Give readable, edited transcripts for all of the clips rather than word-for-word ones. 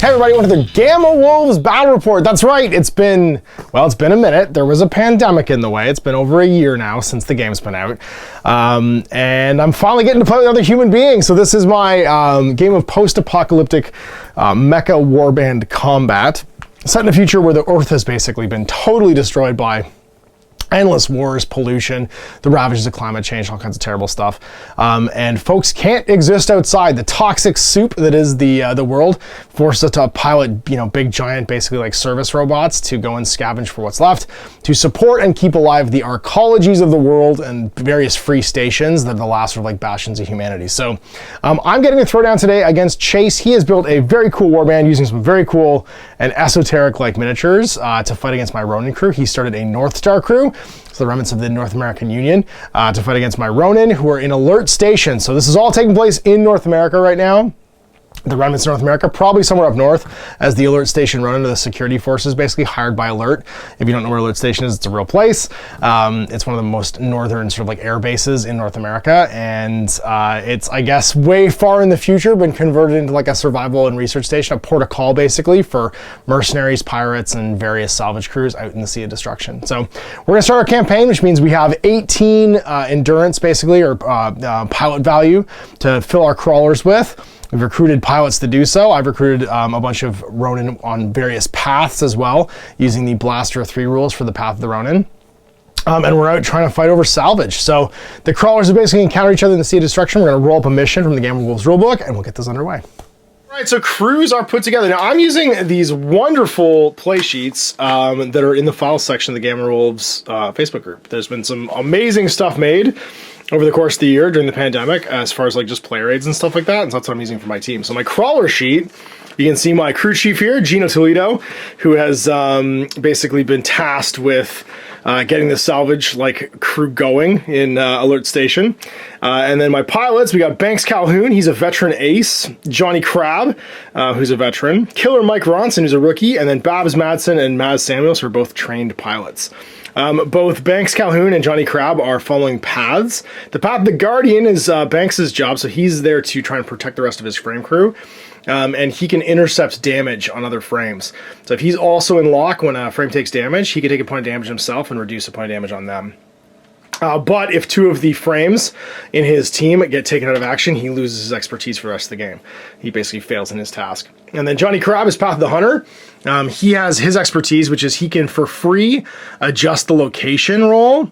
Hey everybody, welcome to the Gamma Wolves Battle Report. That's right, it's been a minute. There was a pandemic in the way. It's been over a year now since the game's been out. And I'm finally getting to play with other human beings. So this is my game of post-apocalyptic mecha warband combat. Set in a future where the Earth has basically been totally destroyed by endless wars, pollution, the ravages of climate change, all kinds of terrible stuff. And folks can't exist outside. The toxic soup that is the world forces us to pilot, big giant, basically like service robots to go and scavenge for what's left, to support and keep alive the arcologies of the world and various free stations that are the last sort of like bastions of humanity. So I'm getting a throwdown today against Chase. He has built a very cool warband using some very cool and esoteric like miniatures to fight against my Ronin crew. He started a Northstar crew, so the remnants of the North American Union, to fight against my Ronin, who are in alert station. So this is all taking place in North America right now. The remnants of North America, probably somewhere up north, as the alert station Ronin, the security forces basically hired by Alert. If you don't know where alert station is, it's a real place. It's one of the most northern sort of like air bases in North America, and it's, I guess, way far in the future been converted into like a survival and research station, a port of call basically for mercenaries, pirates, and various salvage crews out in the Sea of Destruction. So we're gonna start our campaign, which means we have 18 endurance basically, or pilot value to fill our crawlers with. We've recruited pilots to do so. I've recruited a bunch of Ronin on various paths as well, using the Blaster 3 rules for the Path of the Ronin. And we're out trying to fight over salvage. So the crawlers will basically encounter each other in the Sea of Destruction. We're going to roll up a mission from the Game of Wolves rulebook, and we'll get this underway. All right, so crews are put together. Now, I'm using these wonderful play sheets that are in the files section of the Game of Wolves Facebook group. There's been some amazing stuff made over the course of the year during the pandemic, as far as like just player aids and stuff like that, and so that's what I'm using for my team. So my crawler sheet, you can see my crew chief here, Gino Toledo, who has basically been tasked with getting the salvage like crew going in Alert Station. And then my pilots, we got Banks Calhoun, he's a veteran ace, Johnny Crab, who's a veteran, Killer Mike Ronson, who's a rookie, and then Babs Madsen and Maz Samuels, who are both trained pilots. Both Banks Calhoun and Johnny Crab are following paths. The path of the Guardian is Banks's job, so he's there to try and protect the rest of his frame crew. And he can intercept damage on other frames. So if he's also in lock when a frame takes damage, he can take a point of damage himself and reduce a point of damage on them. But if two of the frames in his team get taken out of action, he loses his expertise for the rest of the game. He basically fails in his task. And then Johnny Crab is Path of the Hunter. He has his expertise, which is he can, for free, adjust the location roll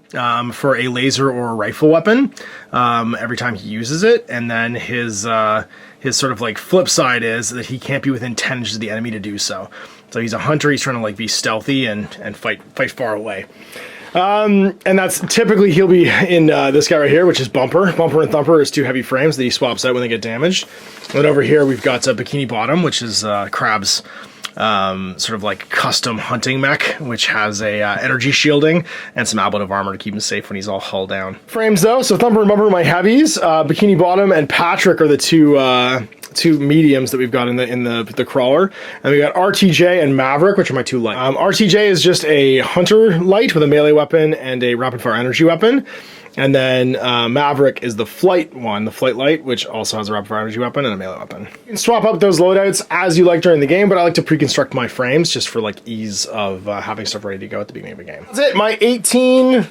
for a laser or a rifle weapon every time he uses it. And then his sort of like flip side is that he can't be within 10 inches of the enemy to do so. So he's a hunter. He's trying to like be stealthy and fight far away. And that's typically he'll be in this guy right here, which is Bumper. Bumper and Thumper is two heavy frames that he swaps out when they get damaged. And over here we've got Bikini Bottom, which is Crab's sort of like custom hunting mech, which has a energy shielding and some ablative armor to keep him safe when he's all hull down. Frames though, so Thumper and Bumper are my heavies. Bikini Bottom and Patrick are the two mediums that we've got in the crawler, and we got RTJ and Maverick, which are my two light. RTJ is just a hunter light with a melee weapon and a rapid fire energy weapon, and then Maverick is the flight one, the flight light, which also has a rapid fire energy weapon and a melee weapon. You can swap up those loadouts as you like during the game, but I like to pre-construct my frames just for like ease of having stuff ready to go at the beginning of a game. That's it. My 18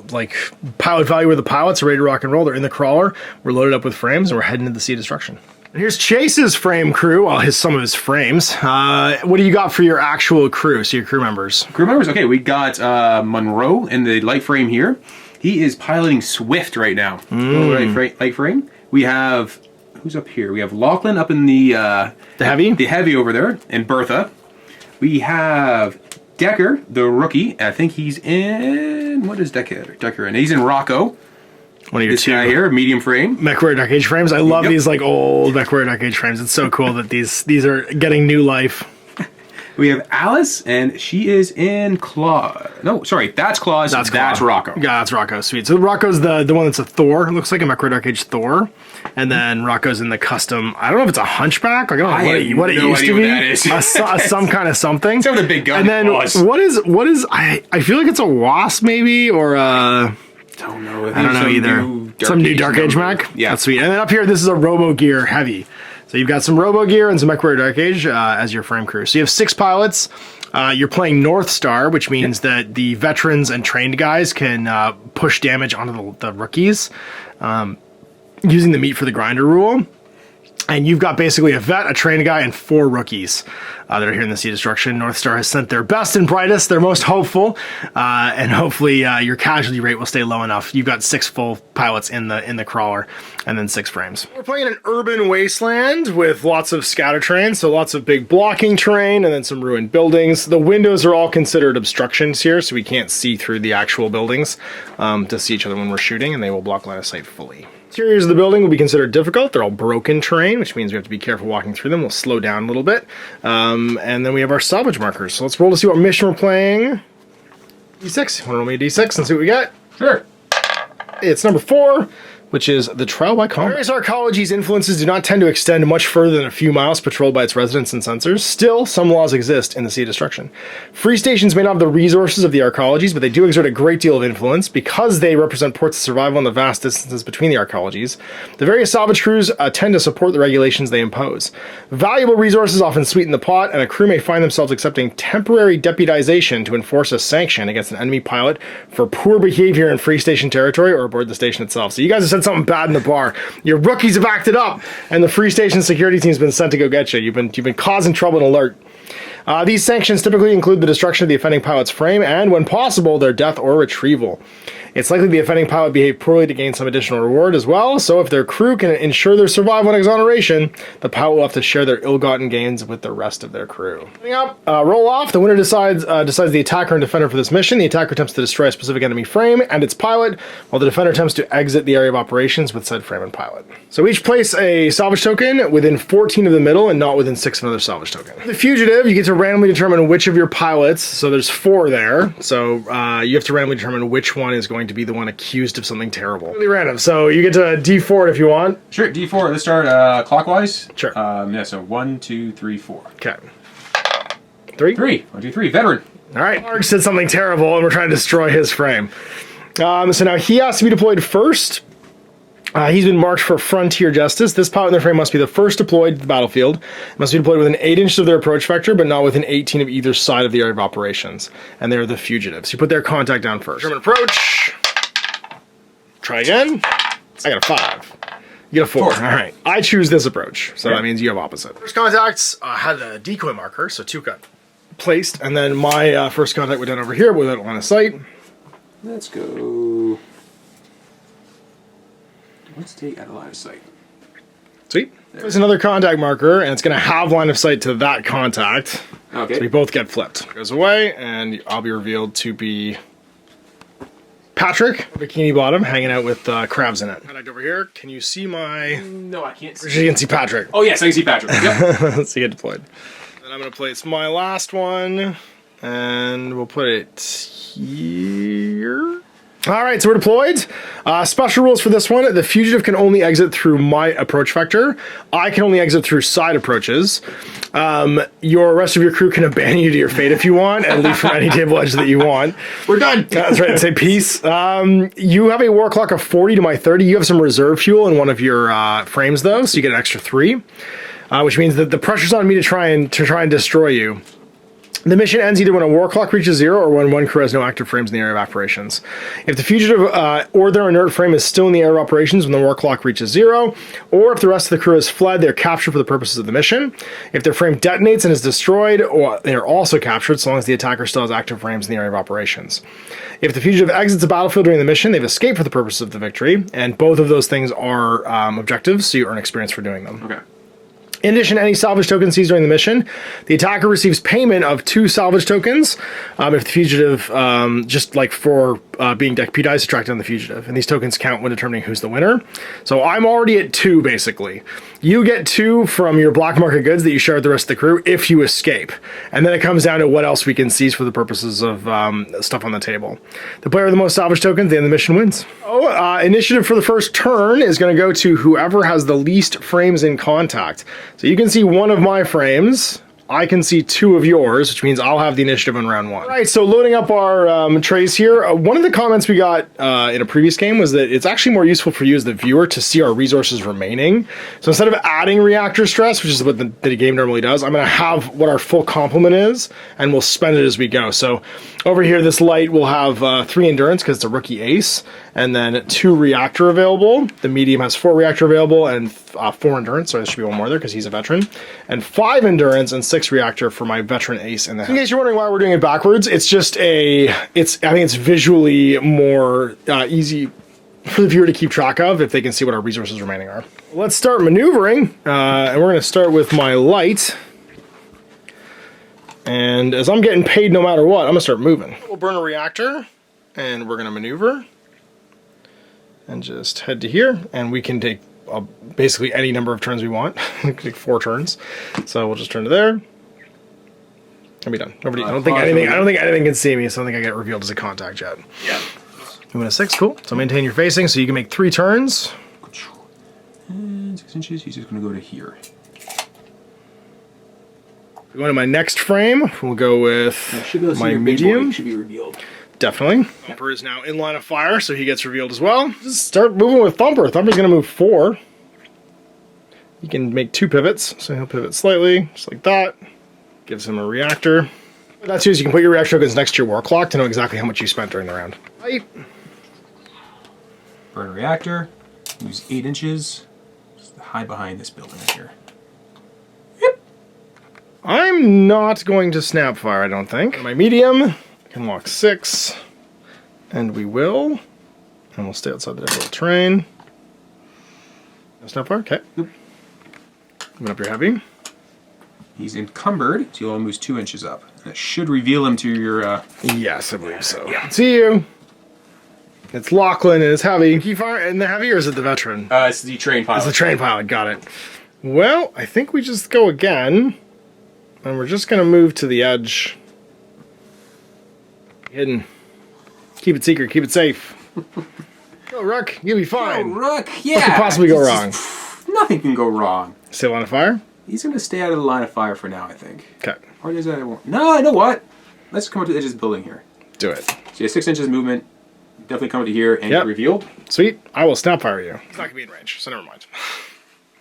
like pilot value where the pilots are ready to rock and roll. They're in the crawler. We're loaded up with frames and we're heading to the Sea of Destruction. And here's Chase's frame crew, well, some of his frames. What do you got for your actual crew, so your crew members? Crew members, okay, we got Monroe in the light frame here. He is piloting Swift right now. Light frame. We have, who's up here? We have Lachlan up in the heavy? The heavy over there, and Bertha. We have Decker, the rookie. I think he's in, what is Decker in? He's in Rocco. One of your this guy here, medium frame. MechWarrior Dark Age frames. I love these like old MechWarrior Dark Age frames. It's so cool that these are getting new life. We have Alice, and she is in Claw. No, sorry, that's Claws. That's Rocco. Yeah, that's Rocco. Sweet. So Rocco's the one that's a Thor. It looks like a MechWarrior Dark Age Thor. And then Rocco's in the custom. I don't know if it's a hunchback. Like, I don't know what it used to be. Some kind of something. It's with a big gun. And then what is? I feel like it's a wasp maybe, or a. Don't know. I don't know either. Some new Dark Age mech. Yeah, that's sweet. And then up here, this is a Robo Gear heavy. So you've got some Robo Gear and some Equerry Dark Age as your frame crew. So you have 6 pilots. You're playing Northstar, which means that the veterans and trained guys can push damage onto the rookies using the meat for the grinder rule. And you've got basically a vet, a trained guy, and 4 rookies that are here in the Sea Destruction. Northstar has sent their best and brightest, their most hopeful, and hopefully your casualty rate will stay low enough. You've got 6 full pilots in the crawler, and then 6 frames. We're playing an urban wasteland with lots of scatter terrain, so lots of big blocking terrain, and then some ruined buildings. The windows are all considered obstructions here, so we can't see through the actual buildings to see each other when we're shooting, and they will block line of sight fully. Interiors of the building will be considered difficult. They're all broken terrain, which means we have to be careful walking through them. We'll slow down a little bit. And then we have our salvage markers. So let's roll to see what mission we're playing. D6. Want to roll me a D6 and see what we got? Sure. It's number 4, which is the Trial by Combat. Various arcology's influences do not tend to extend much further than a few miles patrolled by its residents and sensors. Still, some laws exist in the Sea of Destruction. Free stations may not have the resources of the arcologies, but they do exert a great deal of influence. Because they represent ports of survival in the vast distances between the arcologies, the various salvage crews tend to support the regulations they impose. Valuable resources often sweeten the pot, and a crew may find themselves accepting temporary deputization to enforce a sanction against an enemy pilot for poor behavior in free station territory or aboard the station itself. So you guys have said something bad in the bar. Your rookies have acted up, and the free station security team's been sent to go get you. You've been causing trouble and alert. These sanctions typically include the destruction of the offending pilot's frame and, when possible, their death or retrieval. It's likely the offending pilot behaved poorly to gain some additional reward as well, so if their crew can ensure their survival and exoneration, the pilot will have to share their ill-gotten gains with the rest of their crew. Coming up, roll off. The winner decides the attacker and defender for this mission. The attacker attempts to destroy a specific enemy frame and its pilot, while the defender attempts to exit the area of operations with said frame and pilot. So each place a salvage token within 14 of the middle and not within 6 of another salvage token. The fugitive, you get to randomly determine which of your pilots, so there's 4 there, so you have to randomly determine which one is going to be the one accused of something terrible. Really random, so you get to D4 if you want. Sure, D4. Let's start clockwise. Sure. Yeah, so 1, 2, 3, 4. Okay. 3? 3. 1, 2, 3. Veteran. All right. Mark said something terrible, and we're trying to destroy his frame. So now he has to be deployed first. He's been marked for Frontier Justice. This pilot in their frame must be the first deployed to the battlefield. It must be deployed within 8 inches of their approach vector, but not within 18 of either side of the area of operations. And they're the fugitives. You put their contact down first. German approach. Try again. I got a 5. You get a 4. All right. I choose this approach, so that means you have opposite. First contacts had a decoy marker, so 2 got placed, and then my first contact went down over here without line of sight. Let's go. Let's take out a line of sight. Sweet. There's another contact marker, and it's going to have line of sight to that contact. Okay. So we both get flipped. It goes away, and I'll be revealed to be Patrick, bikini bottom, hanging out with crabs in it. Contact over here. Can you see my... No, I can't see. You can see Patrick. Oh, yes, I can see Patrick. Yep. Let's get deployed. Then I'm going to place my last one, and we'll put it here. All right, so we're deployed. Special rules for this one. The fugitive can only exit through my approach vector. I can only exit through side approaches. Your rest of your crew can abandon you to your fate if you want and leave from any table edge that you want. We're done. That's right, say peace. You have a war clock of 40 to my 30. You have some reserve fuel in one of your frames, though, so you get an extra 3, which means that the pressure's on me to try and destroy you. The mission ends either when a war clock reaches 0 or when one crew has no active frames in the area of operations. If the fugitive or their inert frame is still in the area of operations when the war clock reaches 0, or if the rest of the crew has fled, they're captured for the purposes of the mission. If their frame detonates and is destroyed, or they are also captured so long as the attacker still has active frames in the area of operations. If the fugitive exits the battlefield during the mission, they've escaped for the purposes of the victory, and both of those things are objectives, so you earn experience for doing them. Okay. In addition to any salvage tokens seized during the mission, the attacker receives payment of 2 salvage tokens if the fugitive, just like for being deputized, to track down the fugitive. And these tokens count when determining who's the winner. So I'm already at 2, basically. You get 2 from your black market goods that you share with the rest of the crew if you escape. And then it comes down to what else we can seize for the purposes of stuff on the table. The player with the most salvage tokens, the end of the mission wins. Initiative for the first turn is going to go to whoever has the least frames in contact. So you can see one of my frames. I can see 2 of yours, which means I'll have the initiative in round 1. All right, so loading up our trays here. One of the comments we got in a previous game was that it's actually more useful for you as the viewer to see our resources remaining. So instead of adding reactor stress, which is what the game normally does, I'm going to have what our full complement is, and we'll spend it as we go. So over here, this light will have 3 endurance because it's a rookie ace, and then 2 reactor available. The medium has 4 reactor available and 4 endurance, so there should be 1 more there because he's a veteran, and 5 endurance and 6 reactor for my veteran ace in the head. In case you're wondering why we're doing it backwards, it's just I think it's visually more easy for the viewer to keep track of if they can see what our resources remaining are. Let's start maneuvering, and we're going to start with my light. And as I'm getting paid no matter what, I'm going to start moving. We'll burn a reactor, and we're going to maneuver. And just head to here, and we can take basically any number of turns we want. We can take 4 turns. So we'll just turn to there. And be done. Nobody, I don't think anything can see me, so I don't think I get revealed as a contact yet. Yeah. Moving to 6, cool. So maintain your facing, so you can make 3 turns. And 6 inches, he's just going to go to here. Going to my next frame, we'll go with my medium. Should be revealed. Definitely. Thumper is now in line of fire, so he gets revealed as well. Just start moving with Thumper. Thumper's going to move 4. He can make 2 pivots, so he'll pivot slightly, just like that. Gives him a reactor. What that too is you can put your reactor tokens next to your war clock to know exactly how much you spent during the round. Right. Burn a reactor. Use 8 inches. Just hide behind this building right here. Yep. I'm not going to snap fire, I don't think. My medium can walk 6. And we will. And we'll stay outside the little terrain. No snap fire? Okay. Yep. Moving up your heavy. He's encumbered, so you'll moves 2 inches up. That should reveal him to your... Yes, I believe so. Yeah. See you. It's Lachlan and it's heavy. Key fire in the heavy, or is it the veteran? It's the train pilot. It's the train pilot, got it. Well, I think we just go again. And we're just going to move to the edge. Hidden. Keep it secret, keep it safe. Go, Rook, you'll be fine. Oh, Rook, yeah. What could possibly go wrong? Nothing can go wrong. Stay line of fire? He's going to stay out of the line of fire for now, I think. Okay. Or does that... No, you know what? Let's come up to the edge of the building here. Do it. So you have 6 inches movement. Definitely come up to here and get revealed. Sweet. I will snap fire you. He's not going to be in range, so never mind.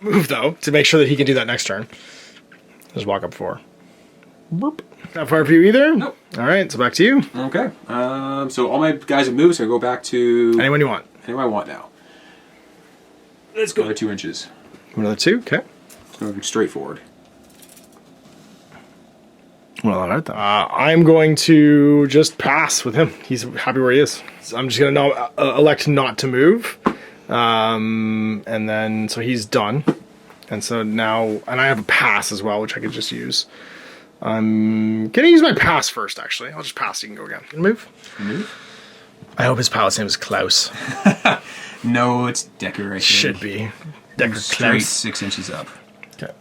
Move, though, to make sure that he can do that next turn. Just walk up 4. Boop. Not fire for you either? Nope. All right, so back to you. Okay. So all my guys have moved, so I go back to... Anyone you want. Anyone I want now. Let's go. Another 2 inches. Another 2, okay. Going straight forward. Well, all right then. I'm going to just pass with him. He's happy where he is. So I'm just going to elect not to move. And then, so he's done. And so now, and I have a pass as well, which I could just use. I'm going to use my pass first, actually. I'll just pass, you can go again. Move? Move? I hope his pilot's name is Klaus. No, it's Decker. Should be. Decker Straight Klaus. 6 inches up. Okay.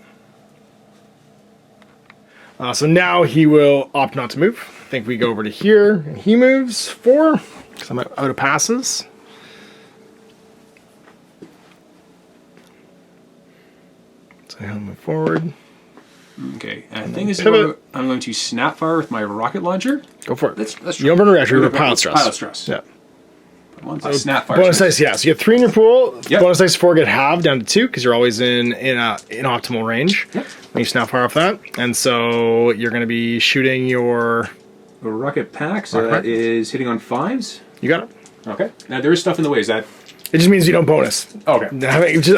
So now he will opt not to move. I think we go over to here, and he moves 4, because I'm out of passes. So he'll move forward. Okay, and I think this is where I'm going to snap fire with my rocket launcher. Go for it. Let's you don't burn a reactor, you have pilot stress. Pilot stress. Yeah. Snap fire. Bonus dice, yeah. So you get 3 in your pool. Yep. Bonus dice 4 get halved down to 2 because you're always in optimal range. Yep. When you snap fire off that, and so you're going to be shooting your rocket pack. So that is hitting on 5s. You got it. Okay. Now there is stuff in the way. Is that? It just means you don't bonus. Okay.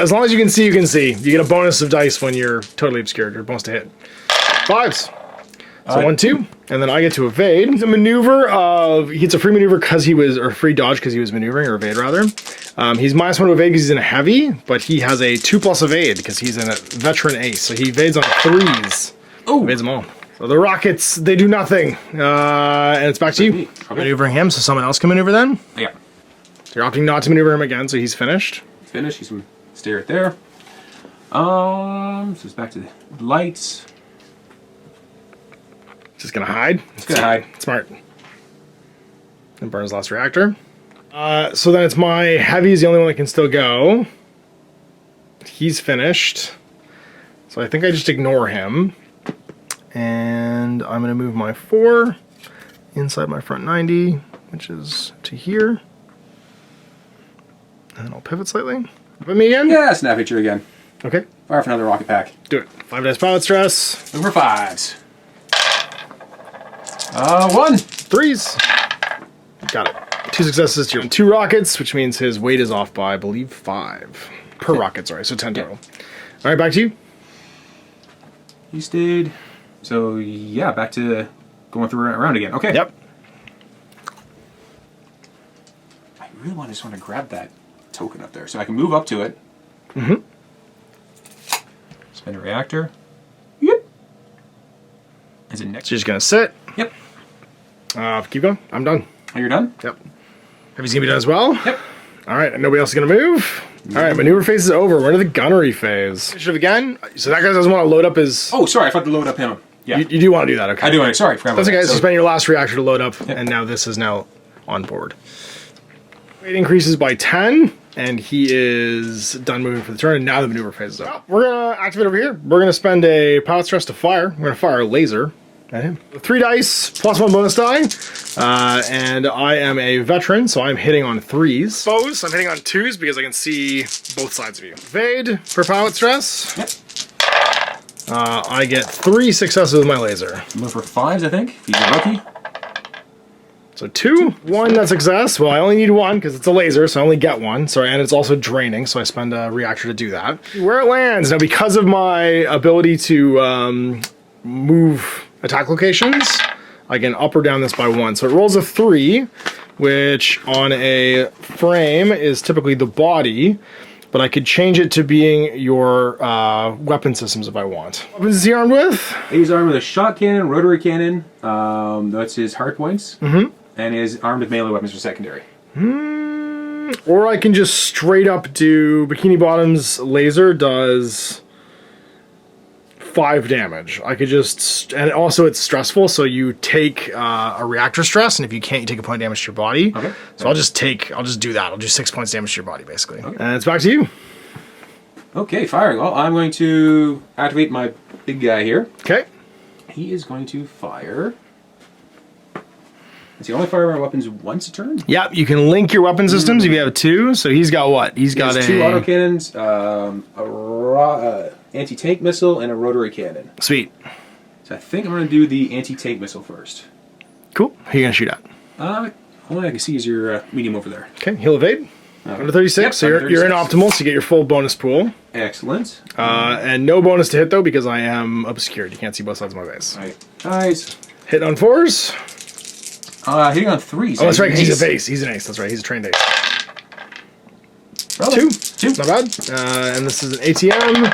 As long as you can see, you can see. You get a bonus of dice when you're totally obscured. You're bonus to hit. 5s. So 1, 2, and then I get to evade. It's a maneuver of, he gets a free maneuver because he was, or free dodge because he was maneuvering, or evade rather. He's -1 to evade because he's in a heavy, but he has a 2+ evade because he's in a veteran ace. So he evades on 3s. Oh! Evades them all. So the rockets, they do nothing. And it's back to you. Okay. Maneuvering him, so someone else can maneuver then? Yeah. So you're opting not to maneuver him again, so he's finished. He's finished, he's going to stay right there. So it's back to the lights. Just gonna hide. It's gonna hide. Smart. And burns last reactor. So then it's my heavy's the only one that can still go. He's finished. So I think I just ignore him. And I'm going to move my 4 inside my front 90, which is to here. And then I'll pivot slightly. Put me again? Yeah, snap at you again. Okay. Fire for another rocket pack. Do it. 5 dice pilot stress. Look for 5s. 1. 3s. Got it. 2 successes to your 2 rockets, which means his weight is off by, I believe, 5. Per rocket, sorry. So 10 total. All right, back to you. He stayed. So, yeah, back to going through around again. Okay. Yep. I really just want to grab that token up there so I can move up to it. Mm-hmm. Spin a reactor. Yep. Is it next? So you're just going to sit. Yep. Keep going. I'm done. Oh, you're done? Yep. Heavy's going to be done as well? Yep. All right, and nobody else is going to move? All right, maneuver phase is over. We're into the gunnery phase. Initiative again. So that guy doesn't want to load up his... Oh, sorry, I forgot to load up him. Yeah. You do want to do that, okay. I do want to. Sorry, forgot That's about okay. that. So spend your last reactor to load up, and now this is now on board. Weight increases by 10, and he is done moving for the turn, and now the maneuver phase is over. We're going to activate over here. We're going to spend a pilot stress to fire. We're going to fire a laser at him. 3 dice, plus 1 bonus die, and I am a veteran, so I'm hitting on 3s. Foes, I'm hitting on 2s because I can see both sides of you. Evade for pilot stress. Yep. I get 3 successes with my laser. Move for 5s, I think. He's a rookie. So 2, 1, that's success. Well, I only need 1 because it's a laser, so I only get 1. Sorry, and it's also draining, so I spend a reactor to do that. Where it lands, now because of my ability to move attack locations, I can up or down this by 1. So it rolls a 3, which on a frame is typically the body, but I could change it to being your weapon systems if I want. What weapons is he armed with? He's armed with a shot cannon, rotary cannon. That's his hard points. Mm-hmm. And is armed with melee weapons for secondary. Or I can just straight up do Bikini Bottom's laser does 5 damage. I could just, and also it's stressful, so you take a reactor stress, and if you can't, you take a point of damage to your body. Okay. So I'll just do that. I'll do 6 points damage to your body, basically. Okay. And it's back to you. Okay, firing. Well, I'm going to activate my big guy here. Okay. He is going to fire. Does he only fire my weapons once a turn? Yep, you can link your weapon systems if you have 2. So he's got what? He's got 2 autocannons, a anti-tank missile, and a rotary cannon. Sweet. So I think I'm going to do the anti-tank missile first. Cool. Who are you going to shoot at? Only I can see is your medium over there. Okay, he'll evade. Under 36, Yep, so under you're in 36. optimal, so you get your full bonus pool. Excellent. And no bonus to hit, though, because I am obscured. You can't see both sides of my base. Alright, guys. Hit on 4s. Hitting on 3s. Oh, that's right, 'cause he's a base. He's an ace. That's right, he's a trained ace. Really? 2. Not bad. And this is an ATM.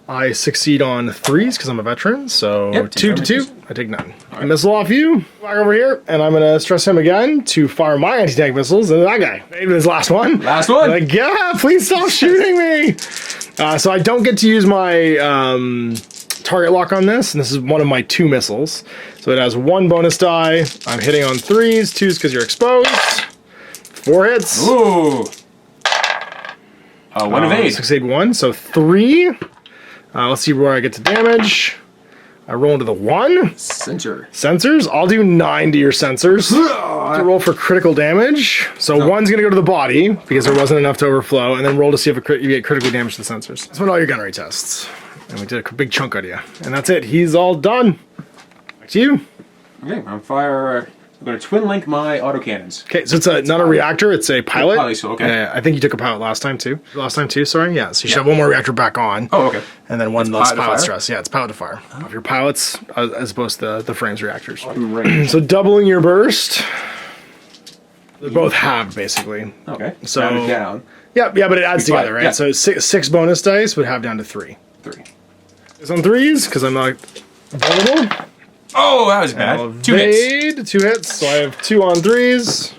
I succeed on 3s because I'm a veteran, so Yep, 2 to 2. misses. I take none. Right. Missile off you. Back over here, and I'm going to stress him again to fire my anti-tank missiles into that guy. Maybe his last one. Last one. Like, yeah, please stop shooting me. So I don't get to use my target lock on this, and this is one of my 2 missiles. So it has 1 bonus die. I'm hitting on 3s, 2s because you're exposed. 4 hits. Ooh. 1 evade. Succeed 1, so 3. Let's see where I get to damage. I roll into the 1. Center. Sensors. I'll do 9 to your sensors. To roll for critical damage. So 1's going to go to the body because there wasn't enough to overflow, and then roll to see if you get critical damage to the sensors. That's when all your gunnery tests. And we did a big chunk out of you. And that's it. He's all done. Back to you. Okay, I'm going to twin link my autocannons. Okay, so it's not a reactor, it's a pilot. Pilot, so okay. I think you took a pilot last time too. Sorry. Yeah, so you should have 1 more reactor back on. Oh, okay. And then 1 less pilot to pilot fire? stress. Yeah, it's pilot to fire. Of your pilots, as opposed to the frames reactors. Range. So doubling your burst. They both have, basically. Okay. So- Round it down. Yeah, but it adds together, right? Yeah. So 6 bonus dice would have down to 3. 3. It's on 3s, because I'm not vulnerable. Oh, that was bad. I'll 2 hits. evade, 2 hits, so I have 2 on 3s.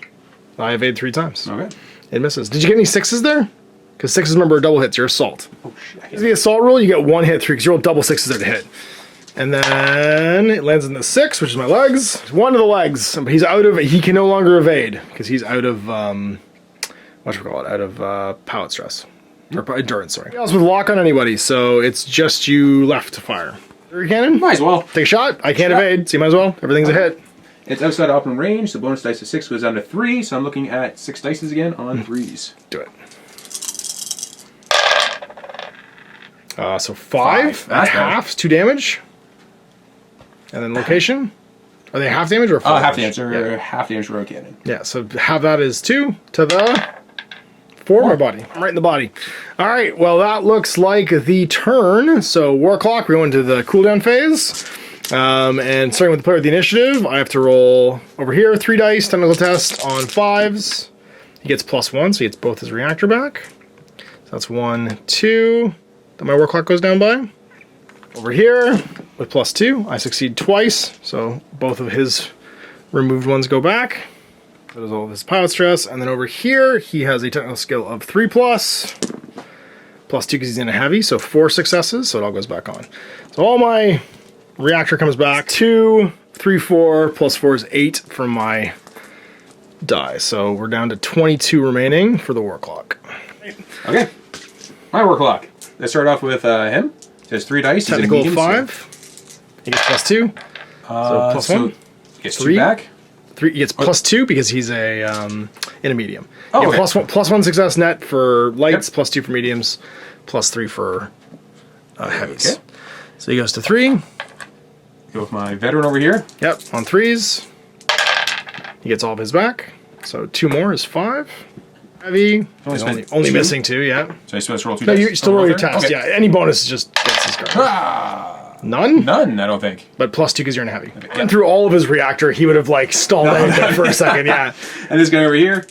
I evade 3 times. Okay. It misses. Did you get any 6s there? Because 6s, remember, are double hits. Your assault. Oh, shit. Is the assault roll, you get 1 hit 3, because you roll double 6s there to hit. And then it lands in the 6, which is my legs. 1 of the legs. But he's out of, he can no longer evade, because he's out of, pilot stress. Or endurance, sorry. Else with lock on anybody, so it's just you left to fire. Your cannon? Might as well. Take a shot. I can't evade, so you might as well. Everything's a hit. It's outside optimum range. The bonus dice of 6 goes down to 3, so I'm looking at 6 dices again on 3s. Do it. So 5 at half, 2 damage. And then location. Are they half damage or full half damage? damage, or half damage rogue cannon. Yeah, so half that is 2 to the 4, my body. I'm right in the body. All right, well, that looks like the turn. So War Clock, we go into the cooldown phase. And starting with the player with the initiative, I have to roll over here 3 dice, technical test on 5s. He gets +1, so he gets both his reactor back. So that's 1, 2. Then my War Clock goes down by. Over here, with +2, I succeed twice, so both of his removed ones go back. That is all of his pilot stress. And then over here, he has a technical skill of 3+, +2 because he's in a heavy, so 4 successes, so it all goes back on. So all my reactor comes back. 2, 3, 4, +4 is 8 from my die. So we're down to 22 remaining for the War Clock. Okay. My War Clock. Let's start off with him. He has 3 dice. Technical He's a medium, 5. He gets +2. So +1. He gets 3 2 back. 3. He gets +2 because he's a in a medium. Oh, You okay. get +1 success net for lights, +2 for mediums, +3 for heavies. Okay. So he goes to 3. Go with my veteran over here. Yep, on 3s. He gets all of his back. So 2 more is 5. Heavy. Only 2. missing 2, yeah. So he's supposed to roll 2 No, dice. you still roll your there? test. Okay. Yeah, any bonus is just gets his card. Ah, None? none, I don't think. But +2 because you're in a heavy. And through all of his reactor, he would have like stalled out there for a second, yeah. And this guy over here.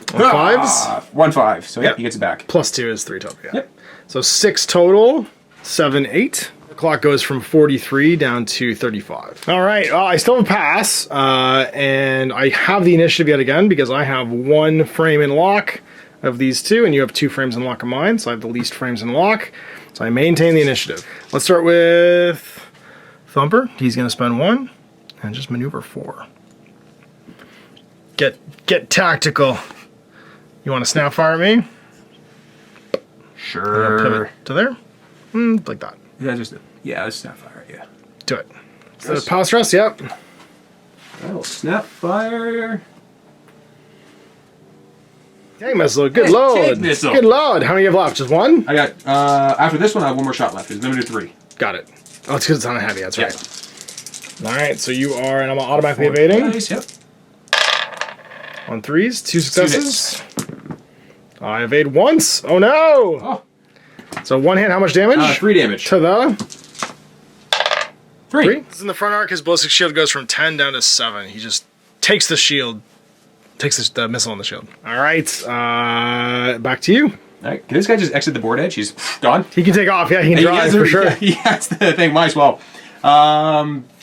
5s. 1 5. So yeah, Yep. he gets it back. +2 is 3 total, yeah. Yep. So 6 total, 7, 8. The clock goes from 43 down to 35. All right, I still have a pass, and I have the initiative yet again because I have 1 frame in lock of these 2, and you have 2 frames in lock of mine, so I have the least frames in lock. So I maintain the initiative. Let's start with Thumper. He's going to spend 1 and just maneuver 4. Get tactical. You want to snap fire at me? Sure. Pivot to there? Like that. Yeah, let's snap fire, yeah. Do it. So the power stress, yep. Oh, snap fire. Tank missile, good Tank load. missile. Good load. How many you have left? Just 1? I got, after this one, I have 1 more shot left. It's limited to 3. Got it. Oh, it's because it's on a heavy, that's Yeah. right. All right, so you are, and I'm automatically evading. Nice, yep. On 3s, 2 successes. I evade once. Oh no! Oh, So 1 hit, how much damage? 3 damage. To the 3. 3. In the front arc, his ballistic shield goes from 10 down to 7. He just takes the shield, takes the missile on the shield. All right, back to you. All right, can this guy just exit the board edge? He's gone. He can take off. Yeah, he can drive for sure. Yeah, that's the thing. Might as well.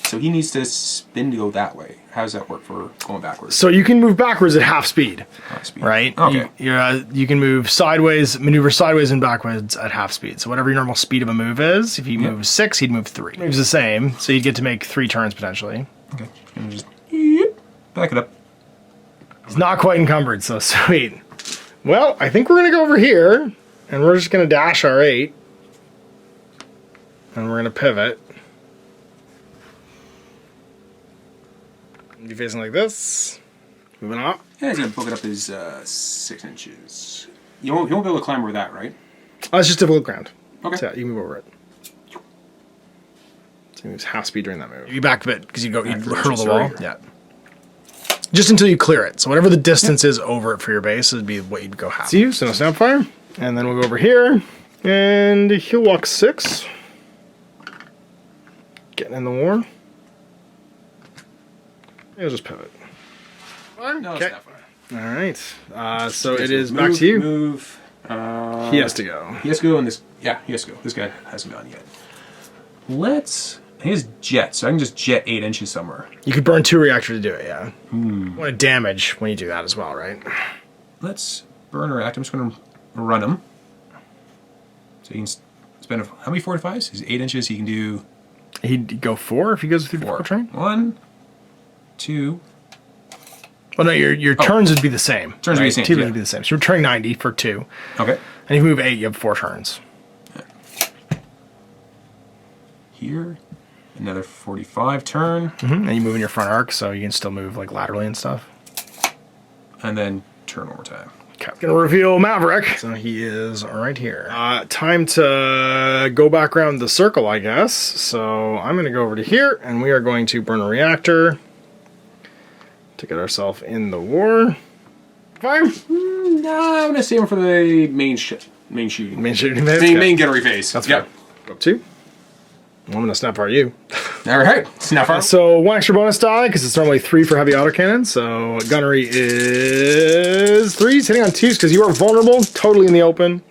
So he needs to spin to go that way. How does that work for going backwards? So you can move backwards at half speed, Half speed. right? Okay. You can move sideways, maneuver sideways and backwards at half speed. So whatever your normal speed of a move is, if he moves 6, he'd move 3. Moves the same, so you'd get to make 3 turns potentially. Okay. And just back it up. He's not quite encumbered, so sweet. Well, I think we're gonna go over here, and we're just gonna dash our 8, and we're gonna pivot. Be facing like this, moving up. Yeah, he's gonna book it up his 6 inches. He won't be able to climb over that, right? Oh, it's just difficult ground. Okay. So yeah, you move over it. So he moves half speed during that move. You back a bit because you hurdle the wall. Yeah. Just until you clear it. So whatever the distance is over it for your base, would be what you'd go half. See you, so no snapfire. And then we'll go over here, and he'll walk 6. Getting in the war. He'll just pivot. No, Okay. it's not fire. All right. So Okay, it so is back to you. Move. He has to go. He has to go in this. Yeah, he has to go. This guy hasn't gone yet. He has jet, so I can just jet 8 inches somewhere. You could burn 2 reactors to do it, yeah. You want to damage when you do that as well, right? Let's burn a reactor. I'm just going to run him. So he can spend how many 4 to 5s? He's 8 inches. He can do He'd go 4 if he goes through the 4. train. 1, 2. Well, no, your turns would be the same. Turns would be the same, Two yeah. would be the same. So you're turning 90 for 2. Okay. And if you move 8, you have 4 turns. here. Another 45 turn. And you move in your front arc, so you can still move like laterally and stuff. And then turn one more time. Okay. Gonna reveal Maverick. So he is right here. Time to go back around the circle, I guess. So I'm gonna go over to here, and we are going to burn a reactor to get ourselves in the war. Fire? No, I'm gonna save him for the main shooting. Main shooting phase? Main getaway phase. That's yep. Go up 2. I'm gonna snap fire you. All right, snap fire. So 1 extra bonus die, because it's normally 3 for heavy autocannon. So gunnery is 3s, hitting on 2s, because you are vulnerable, totally in the open.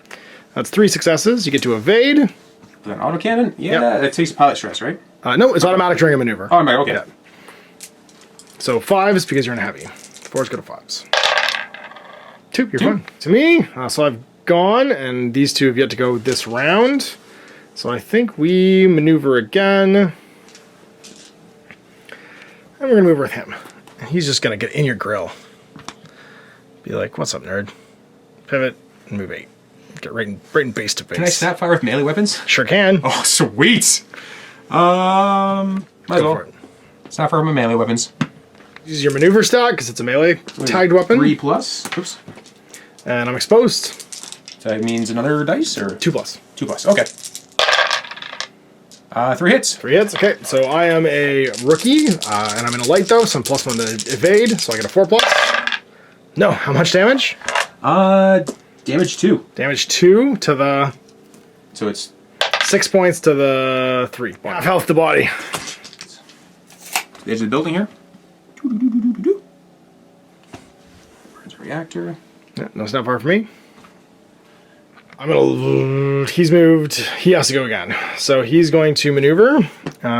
That's 3 successes. You get to evade. Is that an autocannon? Yeah, that takes pilot stress, right? No, it's automatic during a maneuver. Oh, okay. Yeah. So 5s because you're in a heavy. 4s go to 5s. 2, you're 2. fine. To me, so I've gone, and these 2 have yet to go this round. So I think we maneuver again. And we're gonna move with him. And he's just gonna get in your grill. Be like, what's up, nerd? Pivot and move 8. Get right in base to base. Can I snap fire with melee weapons? Sure can. Oh, sweet. Might as well. Snap fire with my melee weapons. Use your maneuver stat because it's a melee tagged weapon. 3+. Oops. And I'm exposed. So that means another dice or 2+. 2+. Okay. 3 hits. 3 hits. Okay. So I am a rookie, and I'm in a light though, so I'm +1 to evade. So I get a 4+. No. How much damage? Damage 2. Damage 2 to the. So it's 6 points to the 3. Half health to body. There's a building here. Where's the reactor? Yeah, no snap fire for me. He's moved. He has to go again. So he's going to maneuver.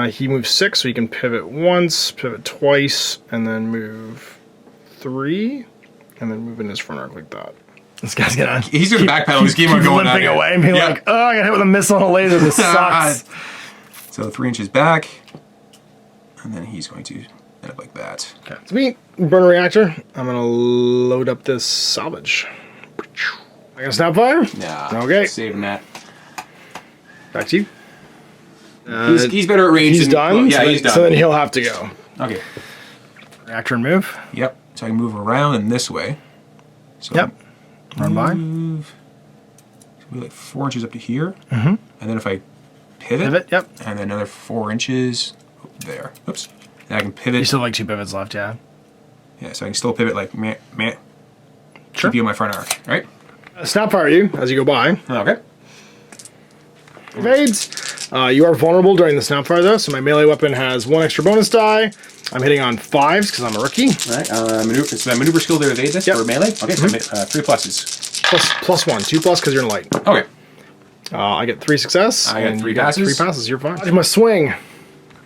He moves 6, so he can pivot once, pivot twice, and then move 3, and then move in his front arc like that. This guy's gonna. He's gonna backpedal. He's keep going limping away and being like, "Oh, I got hit with a missile and a laser. This sucks." So 3 inches back, and then he's going to end up like that. Okay. So me burn a reactor. I'm gonna load up this salvage. I got a snap fire? Nah. Okay. Saving that. Back to you. He's better at range. He's done? Well, yeah, he's done. So then he'll have to go. Okay. Reactor and move. Yep. So I can move around in this way. So Yep. Run by. Move. So we're like 4 inches up to here. Mm-hmm. And then if I pivot. Yep. And then another 4 inches there. Oops. And I can pivot. You still have like 2 pivots left, yeah. Yeah, so I can still pivot like meh. Sure. Keep you on my front arc, right? Snap fire you as you go by. Okay. Evades. You are vulnerable during the snap fire though, so my melee weapon has 1 extra bonus die. I'm hitting on 5s because I'm a rookie. All right. It's my maneuver skill to evade this for melee. Okay. So 3 pluses. +1, 2+ because you're in light. Okay. I get 3 success. I get 3 passes. 3 passes. You're fine. I'm gonna swing.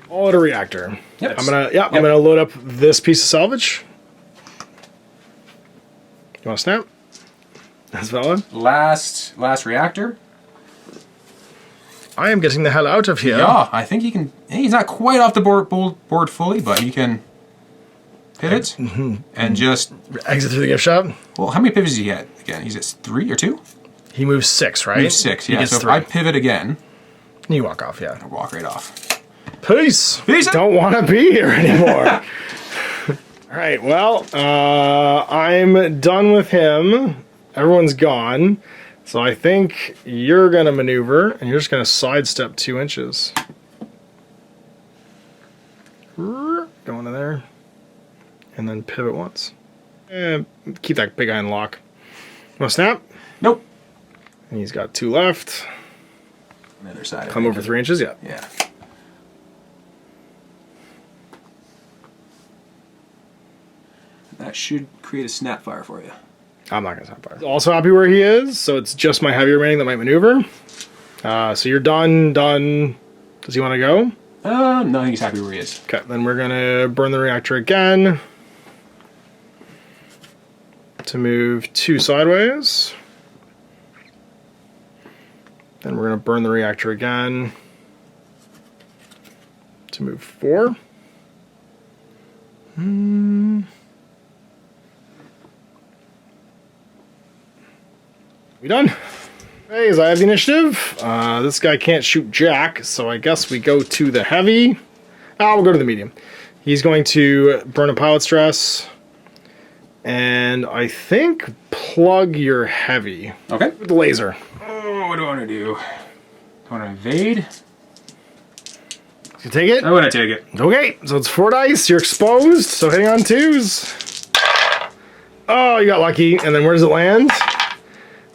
All at a reactor. Yep. I'm gonna load up this piece of salvage. You want to snap? That's valid. Last reactor. I am getting the hell out of here. Yeah, I think he can. He's not quite off the board fully, but he can pivot and just exit through the gift shop. Well, how many pivots does he get? Again, he's at 3 or 2. He moves 6, right? Moves 6. Yeah. He gets so 3. if I pivot again, you walk off. Yeah. I walk right off. Peace. Peace. Don't want to be here anymore. All right. Well, I'm done with him. Everyone's gone. So I think you're going to maneuver, and you're just going to sidestep 2 inches. Go into there. And then pivot once. And keep that big guy in lock. Want to snap? Nope. And he's got 2 left. On the other side. Come over 3 inches, yeah. Yeah. That should create a snap fire for you. I'm not going to snap fire. Also happy where he is, so it's just my heavy remaining that might maneuver. So you're done. Does he want to go? No, I think he's happy where he is. Okay, then we're going to burn the reactor again. To move 2 sideways. Then we're going to burn the reactor again. To move 4. We done? Hey, as I have the initiative, this guy can't shoot jack, so I guess we go to the heavy. We'll go to the medium. He's going to burn a pilot stress, and I think plug your heavy. Okay. With the laser. Oh, what do I want to do? Do I want to evade? You take it? I want to take it. Okay, so it's 4 dice. You're exposed, so hitting on 2s. Oh, you got lucky. And then where does it land?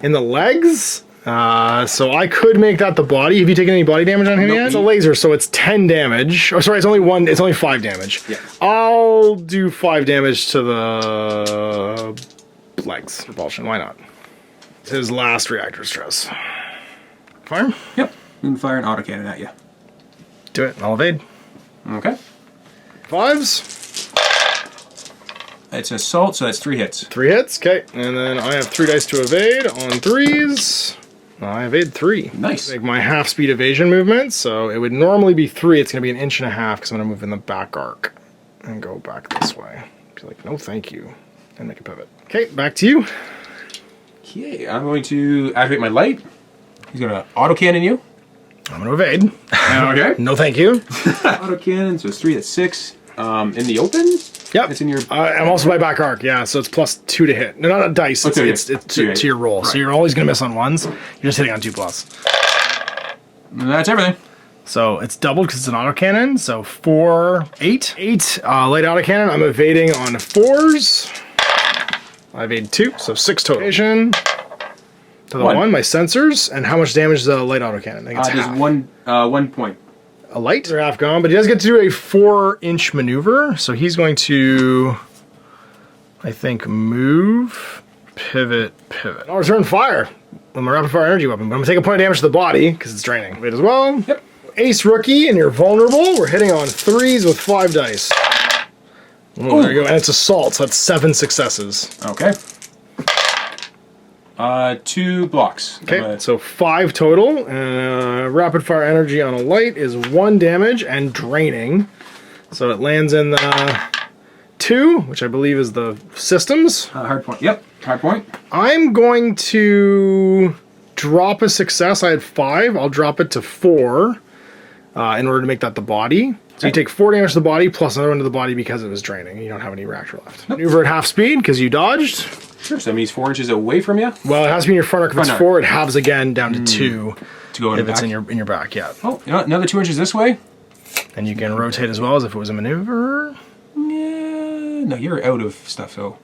In the legs. So I could make that the body. Have you taken any body damage on him yet? It's a laser, so it's 10 damage. Oh, sorry, it's only 5 damage. Yeah. I'll do 5 damage to the legs. Repulsion, why not? It's his last reactor stress. Fire? Yep. You can fire an autocannon at you. Do it, I'll evade. Okay. 5s. It's assault, so that's 3 hits. 3 hits, okay. And then I have 3 dice to evade on 3s. I evade 3. Nice. Make my half-speed evasion movement, so it would normally be 3. It's going to be 1.5 inches because I'm going to move in the back arc and go back this way. Be like, no, thank you, and make a pivot. Okay, back to you. Okay, I'm going to activate my light. He's going to autocannon you. I'm going to evade. Okay. No, thank you. Autocannon, so it's 3, that's 6. In the open? Yep. It's in your... I'm also by back arc, yeah, so it's +2 to hit. No, not a dice, it's to your roll. Right. So you're always going to miss on 1s. You're just hitting on 2+. And that's everything. So it's doubled because it's an autocannon, so 4, 8. 8 light autocannon, I'm evading on 4s. I evade 2, so 6 total. Evasion. To the 1, my sensors, and how much damage is the light autocannon? I think it's half. Just 1 point. A light? They're half gone, but he does get to do a 4-inch maneuver, so he's going to, I think, move, pivot. I'll return fire with my rapid fire energy weapon, but I'm going to take a point of damage to the body, because it's draining. Wait as well. Yep. Ace rookie, and you're vulnerable. We're hitting on 3s with 5 dice. Oh, there you go, and it's assault, so that's 7 successes. Okay. 2 blocks. Okay, so 5 total. Rapid fire energy on a light is 1 damage and draining. So it lands in the 2, which I believe is the systems. Hard point. Yep, hard point. I'm going to drop a success. I had 5. I'll drop it to 4 in order to make that the body. So you take 4 damage to the body plus another one to the body because it was draining. You don't have any reactor left. Nope. Maneuver at half speed because you dodged. Sure, so that means 4 inches away from you? Well, it has to be in your front arc. If it's 4, it halves again down to 2. To go in if the it's back? in your back, yeah. Oh, you know what? Another 2 inches this way? And you can rotate as well as if it was a maneuver. Yeah, no, you're out of stuff, so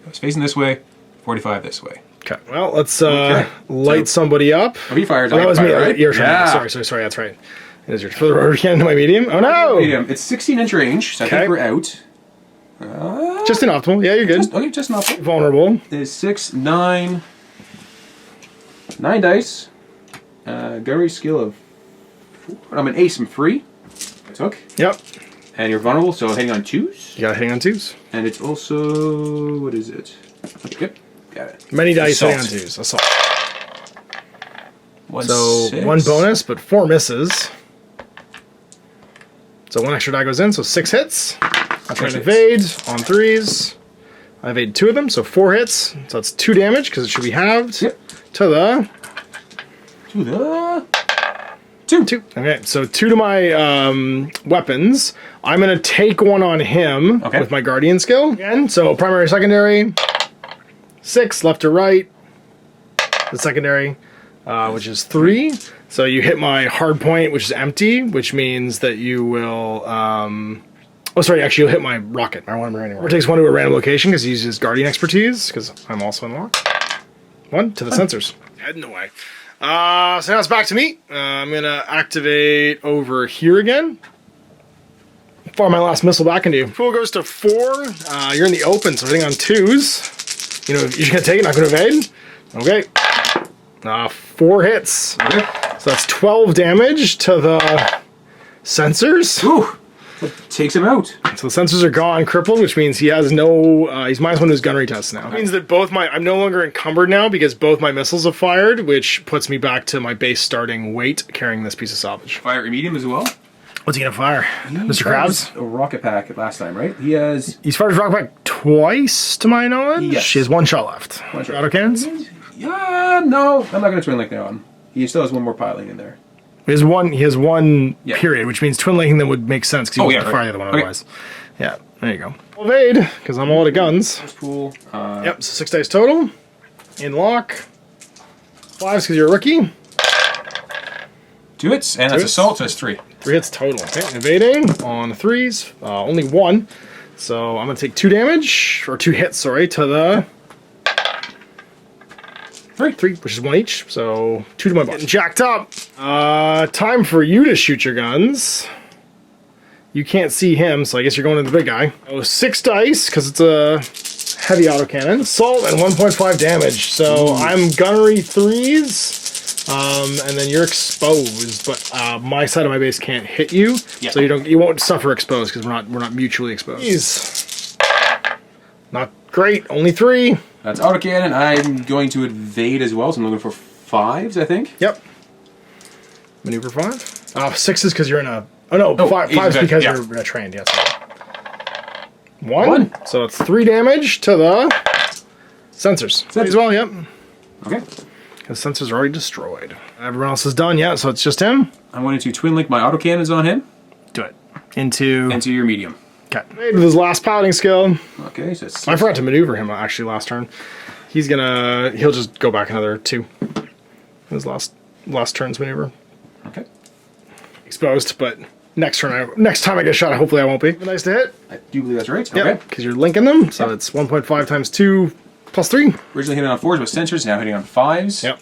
I was facing this way, 45 this way. Okay, well, let's light somebody up. Oh, he fires. That was me, right? Your turn. Yeah. Sorry, that's right. It is your turn. For the rotor cannon to my medium. Oh no! Medium. It's 16-inch range, so I think we're out. Just an optimal. Yeah, you're good. Just an optimal. Vulnerable. Is 6, 9 dice. Guerrilla skill of 4. I'm an ace. I'm free. I took. Yep. And you're vulnerable, so hitting on 2s. You gotta hang on 2s. And it's also, what is it? Yep, got it. Many dice hang on 2s. Assault. 6. 1 bonus, but 4 misses. So 1 extra die goes in, so 6 hits. I'm trying to evade on 3s. I evade 2 of them, so 4 hits. So that's 2 damage because it should be halved. Yep. To the 2. 2. Okay, so 2 to my weapons. I'm going to take 1 on him with my Guardian skill. Again, so primary, secondary. 6, left to right. The secondary, which is 3. So you hit my hard point, which is empty, which means that you will... actually, you'll hit my rocket. I don't want to anywhere. Or takes 1 to a random location because he uses Guardian expertise, because I'm also in lock. 1 to the sensors. Heading away. So now it's back to me. I'm going to activate over here again. Fire my last missile back into you. Pool goes to 4. You're in the open, so hitting on 2s. You know, you're just going to take it, not going to evade? Okay. 4 hits. Okay. So that's 12 damage to the sensors. Ooh. That takes him out. So the sensors are gone, crippled, which means he has no... he's -1 to his gunnery test now. That means that I'm no longer encumbered now because both my missiles have fired, which puts me back to my base starting weight carrying this piece of salvage. Fire a medium as well. What's he gonna fire? Mr. Krabs? A rocket pack last time, right? He's fired his rocket pack twice, to my knowledge. Yes. She has 1 shot left. 1 shot. Autocannons? Yeah, no, I'm not going to twin link that on. He still has one more piling in there. He has one period, which means twin linking them would make sense because he wants to fire the other one otherwise. Yeah, there you go. Evade, because I'm all out of guns. That's cool. Yep, so 6 dice total. In lock. 5s because you're a rookie. 2 hits, and that's assault, so that's 3. 3 hits total. Okay, evading on 3s. Only 1. So I'm going to take 2 damage, or 2 hits, sorry, to the... 3, which is 1 each, so 2 to my boss. Getting jacked up. Time for you to shoot your guns. You can't see him, so I guess you're going to the big guy. Oh, 6 dice, because it's a heavy autocannon. Assault and 1.5 damage. So I'm gunnery 3s, and then you're exposed, but my side of my base can't hit you, so you won't suffer exposed because we're not mutually exposed. Jeez. Not great. Only 3. That's autocannon. I'm going to evade as well, so I'm looking for 5s, I think. Yep. Maneuver 5. 6s because you're in a... Oh no, 5s because you're in a trained. Yes. 1. So it's 3 damage to the sensors. As well. Yep. Okay. Because sensors are already destroyed. Everyone else is done. Yeah. So it's just him. I wanted to twin link my autocannons on him. Do it into your medium. Okay. With his last piloting skill. Okay, so it's I forgot to maneuver him actually last turn. He'll just go back another 2. His last turn's maneuver. Okay. Exposed, but next time I get shot, hopefully I won't be. Nice to hit. I do believe that's right. Okay. Yep, because you're linking them, so it's 1.5 times 2 plus 3. Originally hitting on 4s with sensors, now hitting on 5s. Yep.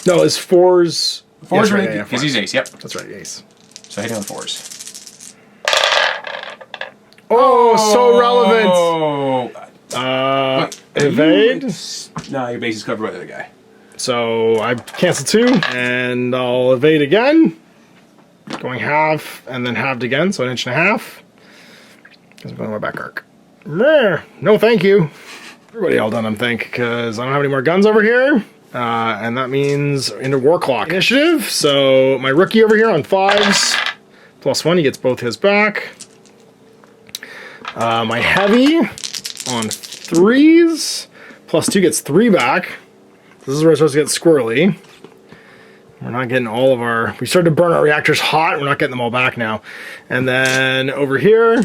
No, it's 4s. 4s, right? Because he's ace, yep. That's right, ace. So hitting on 4s. Oh, so relevant. Evade. No, your base is covered by the other guy. So I cancel 2, and I'll evade again. Going half, and then halved again, so 1.5 inches. Because I'm going to my back arc. No, thank you. Everybody all done, I think, because I don't have any more guns over here. And that means into war clock initiative. So my rookie over here on 5s, +1, he gets both his back. My heavy on 3s, +2 gets 3 back. This is where it's supposed to get squirrely. We're not getting all of our... We started to burn our reactors hot. We're not getting them all back now. And then over here,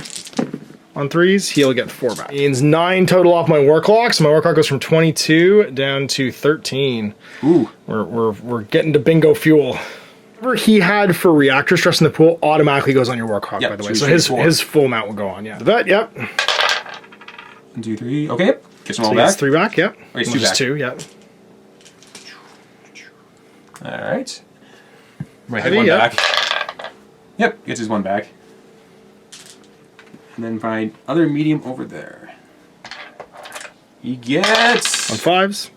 on 3s, he'll get 4 back. Means 9 total off my war clock. So my war clock goes from 22 down to 13. Ooh. We're getting to bingo fuel. Whatever he had for reactor stress in the pool automatically goes on your war clock, by the way. So his full amount will go on, yeah. That, yep. 1, 2, 3. Okay, yep. Gets them all back. Gets 3 back, yep. Oh, he's 2 back. 2, yep. Alright. Might hit 1 back. Yep, gets his 1 back. And then find other medium over there. He gets... On 5s.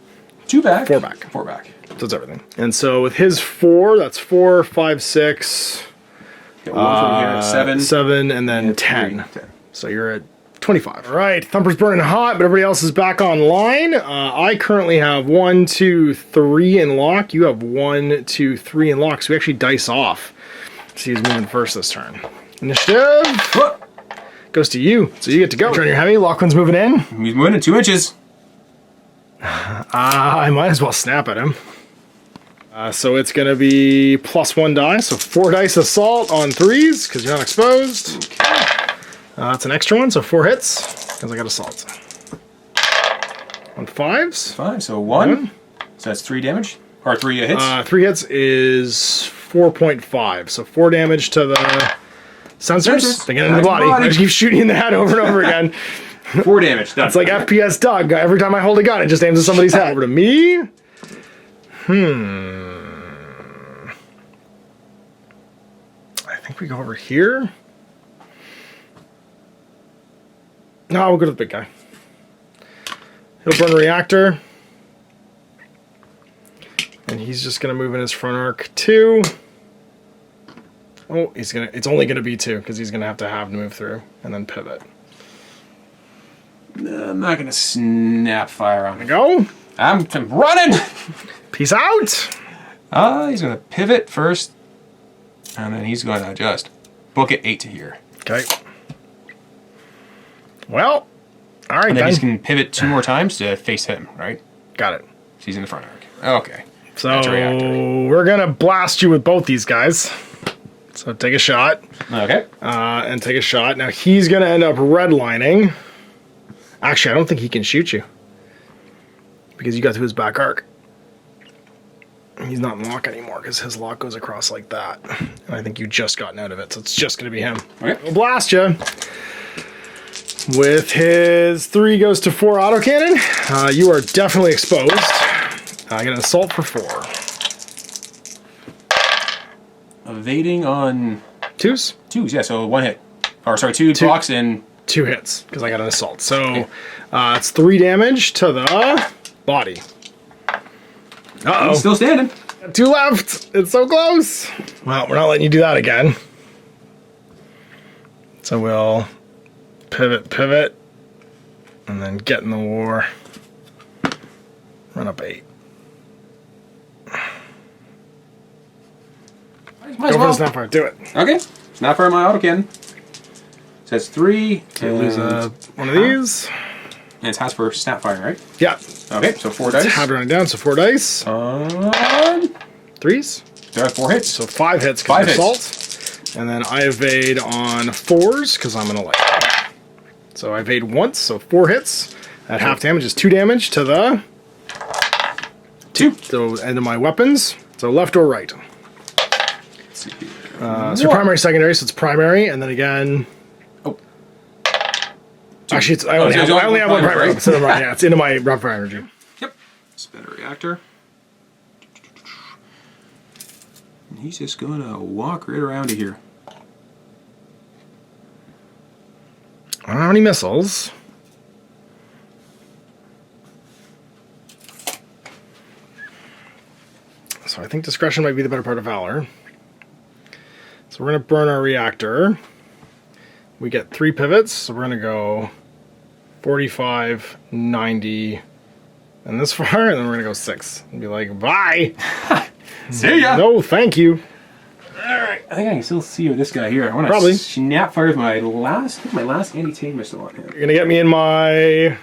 2 back. 4 back. 4 back. So that's everything. And so with his 4, that's 4, 5, 6. Get 1 from here, 7. 7, and then 10. So you're at 25. All right, Thumper's burning hot, but everybody else is back online. I currently have 1, 2, 3 in lock. You have 1, 2, 3 in lock. So we actually dice off. See who's moving first this turn. Initiative goes to you. So you get to go. Turn your heavy. Lachlan's moving in. He's moving in 2 inches. I might as well snap at him. So it's going to be +1 die. So 4 dice assault on 3s because you're not exposed. Okay. That's an extra one, so 4 hits, because I got assault. On 5s. 5, so 1. So that's 3 damage? Or 3 hits? 3 hits is 4.5, so 4 damage to the sensors. They get into the body. I just keep shooting in the head over and over again. 4 damage, done. It's like FPS Doug. Every time I hold a gun, it just aims at somebody's head. Over to me. I think we go over here. No, we'll go to the big guy. He'll burn a reactor. And he's just going to move in his front arc 2. Oh, it's only going to be 2 because he's going to have to move through and then pivot. I'm not going to snap fire on him. Go. I'm running. Peace out. He's going to pivot first. And then he's going to just book it 8 to here. Okay. Well, all right, and then he's going to pivot 2 more times to face him, right? Got it. She's in the front arc. Okay. So That's a reactor. we're gonna blast you with both these guys. So take a shot. Okay. And take a shot. Now he's gonna end up redlining. Actually, I don't think he can shoot you because you got to his back arc. He's not in lock anymore because his lock goes across like that. And I think you just gotten out of it, so it's just gonna be him. Okay. We'll blast you. With his 3 goes to 4 autocannon, you are definitely exposed. I get an assault for 4. Evading on 2s? 2s, yeah, so 1 hit. Or sorry, 2 blocks and 2 hits, because I got an assault. So it's 3 damage to the body. Uh-oh. he's still standing. 2 left. It's so close. Well, we're not letting you do that again. So we'll pivot, and then get in the war. Run up 8. Might as Go for the well. snapfire. Do it. Okay. Snapfire my autocannon. Says 3. So you lose one of these. And it has for snapfiring, right? Yeah. Okay, so 4 dice. Have running down, so 4 dice. 3s. There are 4 hits. So 5 hits 5 because hits. assault. And then I evade on 4s because I'm gonna light. So I evade once, so 4 hits. At half damage is 2 damage to the 2. so end of my weapons. So left or right. Let's see here. So primary, secondary, so it's primary, and then again. Oh. Actually, I only have one primary. Right? So right, yeah, it's into my rapid fire energy. Yep. Spin a reactor. And he's just gonna walk right around to here. I don't have any missiles. So I think discretion might be the better part of valor. So we're going to burn our reactor. We get 3 pivots, so we're going to go 45, 90, and this far, and then we're going to go 6. And be like, bye! See ya! No, thank you. Alright, I think I can still see this guy here. I want Probably. to snap fire with my last anti-tank missile on him. You're going to get me in my...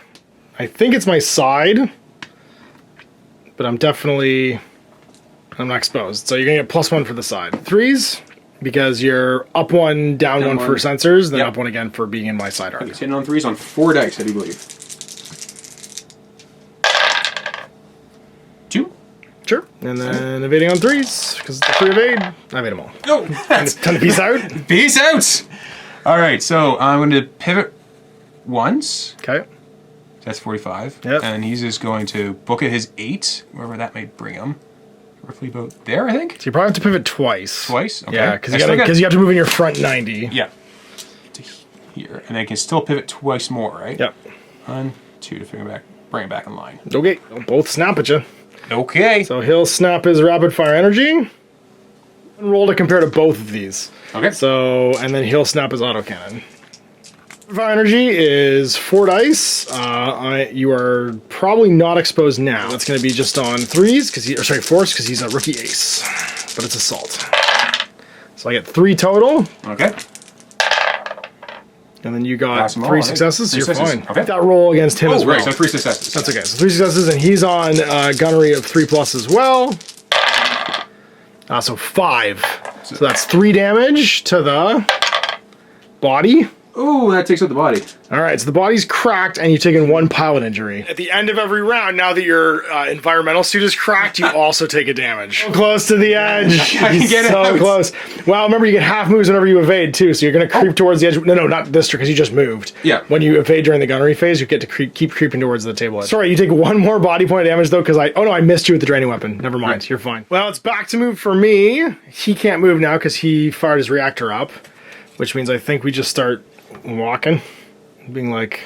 I think it's my side, but I'm not exposed. So you're going to get +1 for the side. 3s, because you're up 1, down 1 for sensors, then Yep. up 1 again for being in my side arc. He's hitting on 3s on 4 dice, I do believe. 2. Sure. And then evading on 3s, because it's the 3 evade. I evade them all. No! Time to peace out. Peace out! Alright, so I'm going to pivot once. Okay. That's 45. Yep. And he's just going to book at his 8, wherever that may bring him. Roughly about there, I think? So you probably have to pivot twice. Twice? Okay. Yeah, because I still got- you have to move in your front 90. Yeah. To here. And I can still pivot twice more, right? Yep. 1, 2 to bring it back in line. Okay. They'll both snap at you. Okay. So he'll snap his rapid fire energy. And roll to compare to both of these. Okay. So, and then he'll snap his autocannon. Fire energy is 4 dice. You are probably not exposed now. That's going to be just on 3s, 4s, because he's a rookie ace. But it's assault. So I get 3 total, Okay. and then you got Pass them all, 3 right? successes, so 3 you're successes. fine. Okay. That roll against him as well. Right, so 3 successes. That's okay. So 3 successes, and he's on gunnery of 3+ as well. So 5. So that's 3 damage to the body. Ooh, that takes out the body. All right, so the body's cracked, and you've taken 1 pilot injury. At the end of every round, now that your environmental suit is cracked, you also take a damage. So close to the edge. I can get so out. close. Well, remember, you get half moves whenever you evade, too, so you're going to creep towards the edge. No, not this turn, because you just moved. Yeah. When you evade during the gunnery phase, you get to keep creeping towards the table edge. Sorry, you take 1 more body point of damage, though, because I missed you with the draining weapon. Never mind, Right. You're fine. Well, it's back to move for me. He can't move now, because he fired his reactor up, which means I think we just start walking, being like,